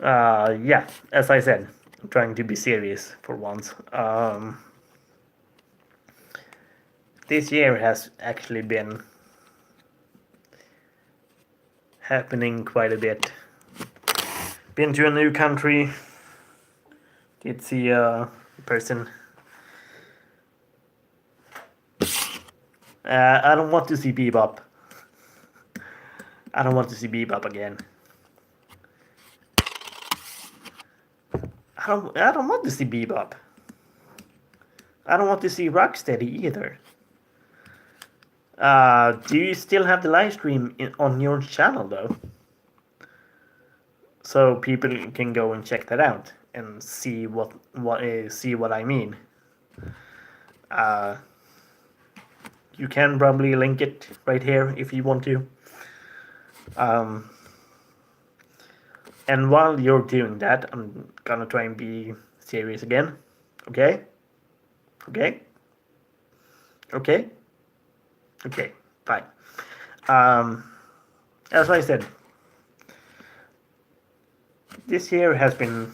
Yeah, as I said, I'm trying to be serious for once. This year has actually been happening quite a bit. Been to a new country. Did see a person. I don't want to see Bebop. I don't want to see Bebop again. I don't want to see Bebop. I don't want to see Rocksteady either. Do you still have the live stream on your channel though? So people can go and check that out and see what I mean. You can probably link it right here if you want to. And while you're doing that, I'm gonna try and be serious again. Okay? Okay? Okay? Okay, fine. As I said, this year has been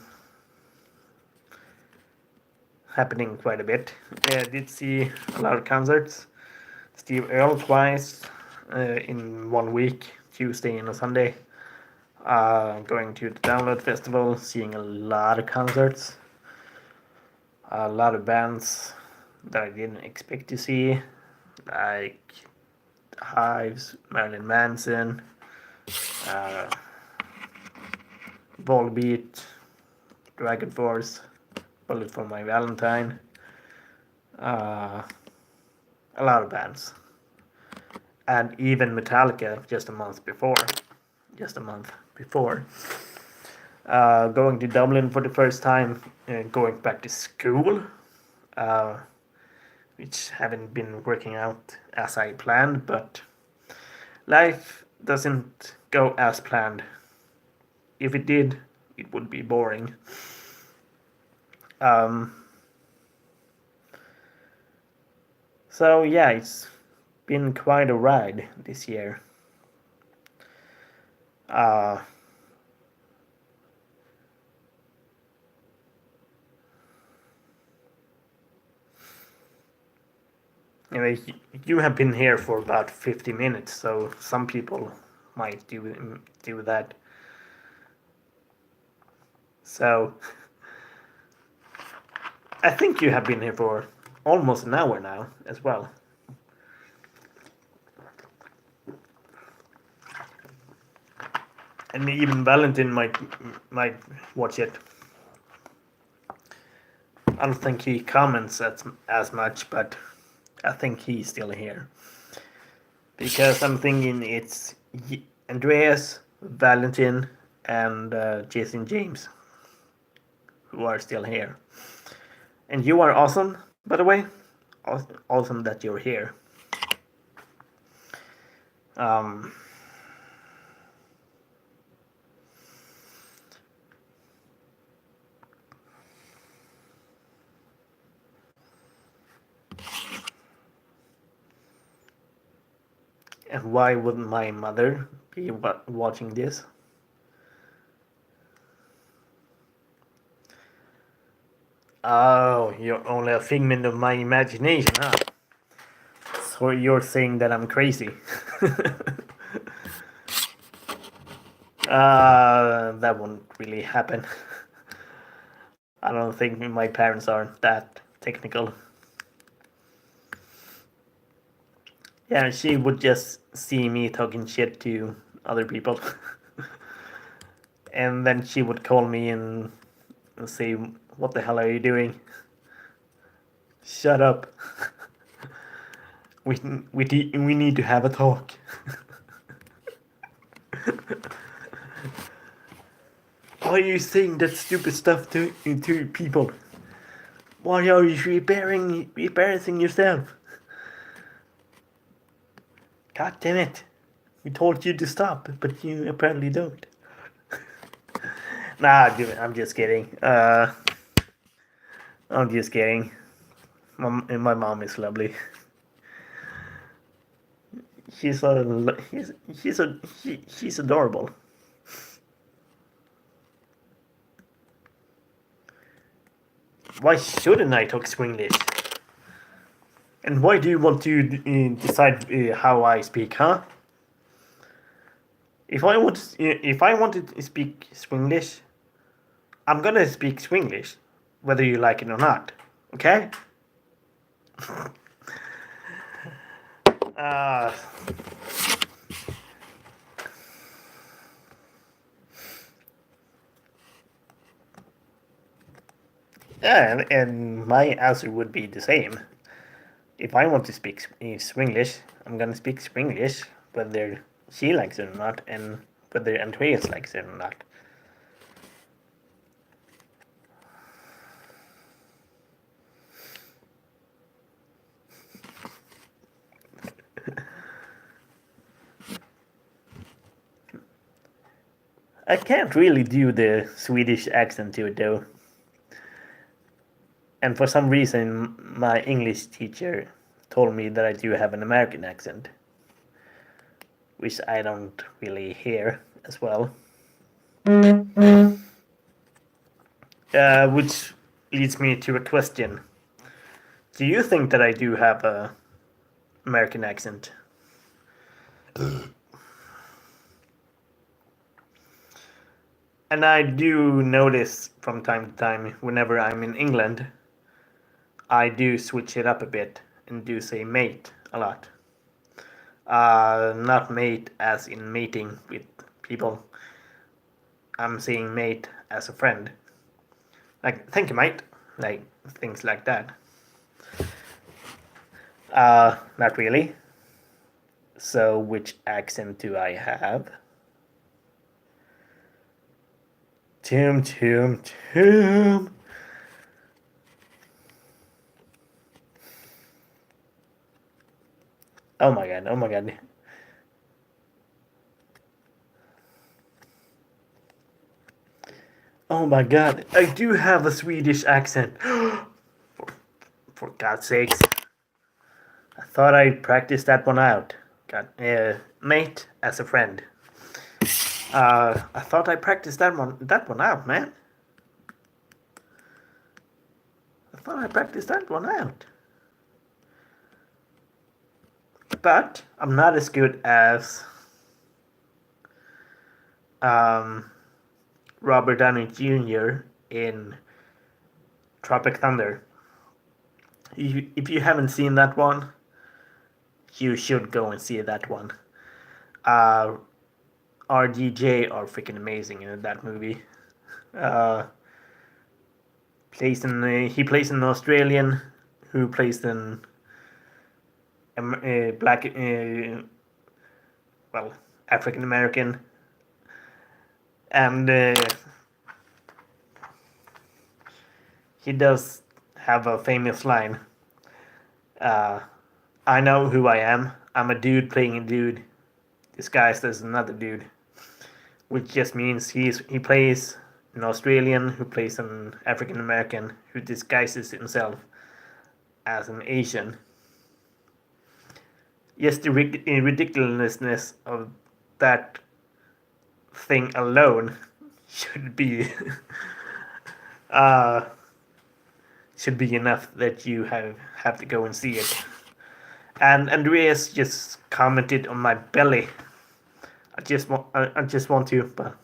happening quite a bit. I did see a lot of concerts. Steve Earle twice in 1 week, Tuesday and a Sunday. Going to the Download Festival, seeing a lot of concerts. A lot of bands that I didn't expect to see, like Hives, Marilyn Manson, Volbeat, Dragon Force, Bullet for My Valentine, a lot of bands, and even Metallica just a month before. Going to Dublin for the first time, going back to school, uh, which haven't been working out as I planned, but life doesn't go as planned. If it did, it would be boring. So yeah, it's been quite a ride this year. Anyway, you have been here for about 50 minutes, so some people might do that. So I think you have been here for almost an hour now as well. And even Valentin might watch it. I don't think he comments as much, but I think he's still here. Because I'm thinking it's Andreas, Valentin, and Jason James who are still here. And you are awesome, by the way. Awesome that you're here. And why wouldn't my mother be watching this? Oh, you're only a figment of my imagination, huh? So you're saying that I'm crazy. That won't really happen. I don't think my parents are that technical. Yeah, she would just see me talking shit to other people. And then she would call me and say, "What the hell are you doing? Shut up. We need to have a talk." Why are you saying that stupid stuff to people? Why are you embarrassing yourself? God damn it. We told you to stop, but you apparently don't. Nah, I'm just kidding. I'm just kidding. My mom is lovely. She's adorable. Why shouldn't I talk Swinglish? And why do you want to decide how I speak, huh? If I wanted to speak Swinglish, I'm gonna speak Swinglish, whether you like it or not. Okay? Yeah, and my answer would be the same. If I want to speak Swinglish, I'm gonna speak Swinglish, whether she likes it or not, and whether Andreas likes it or not. I can't really do the Swedish accent to it though. And for some reason, my English teacher told me that I do have an American accent, which I don't really hear as well. Which leads me to a question. Do you think that I do have a American accent? And I do notice from time to time, whenever I'm in England, I do switch it up a bit and do say mate a lot. Not mate as in mating with people. I'm saying mate as a friend. Like, thank you, mate. like things like that. Not really. So which accent do I have? Tim. Oh my god. Oh my god. I do have a Swedish accent. For God's sakes. I thought I practiced that one out. God, mate, as a friend. I thought I practiced that one out, man. I thought I practiced that one out. But I'm not as good as Robert Downey Jr. in Tropic Thunder. If you haven't seen that one, you should go and see that one. RDJ are freaking amazing in that movie. He plays an Australian who plays an black, African American, and he does have a famous line. I know who I am. I'm a dude playing a dude disguised as another dude, which just means he plays an Australian who plays an African American who disguises himself as an Asian. Yes, the ridiculousness of that thing alone should be enough that you have to go and see it. And Andreas just commented on my belly. I just want to, but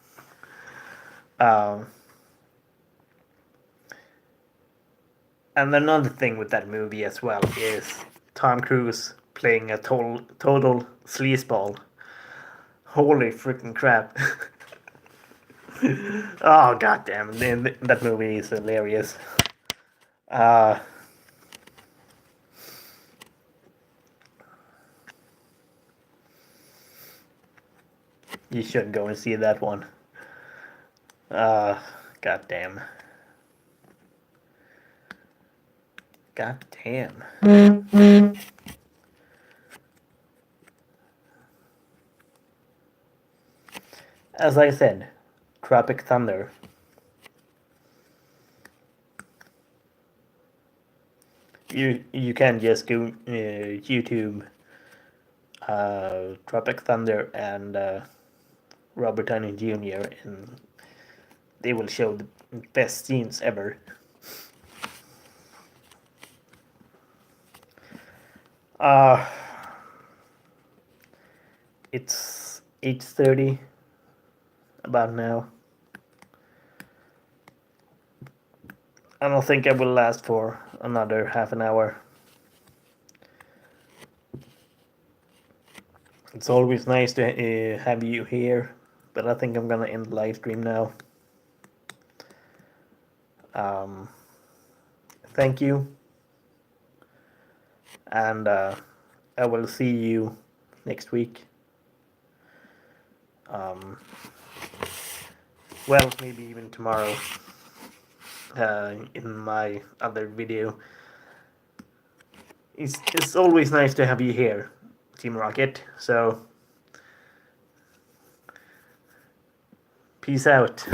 and another thing with that movie as well is Tom Cruise playing a total sleazeball. Holy freaking crap! Oh goddamn! That movie is hilarious. You should go and see that one. Goddamn. As I said, Tropic Thunder. You can just go YouTube Tropic Thunder and Robert Downey Jr. and they will show the best scenes ever. It's 8:30 about now. I don't think I will last for another half an hour. It's always nice to have you here, but I think I'm gonna end the live stream now. Thank you, and I will see you next week. Well, maybe even tomorrow in my other video. It's always nice to have you here, Team Rocket. So, peace out.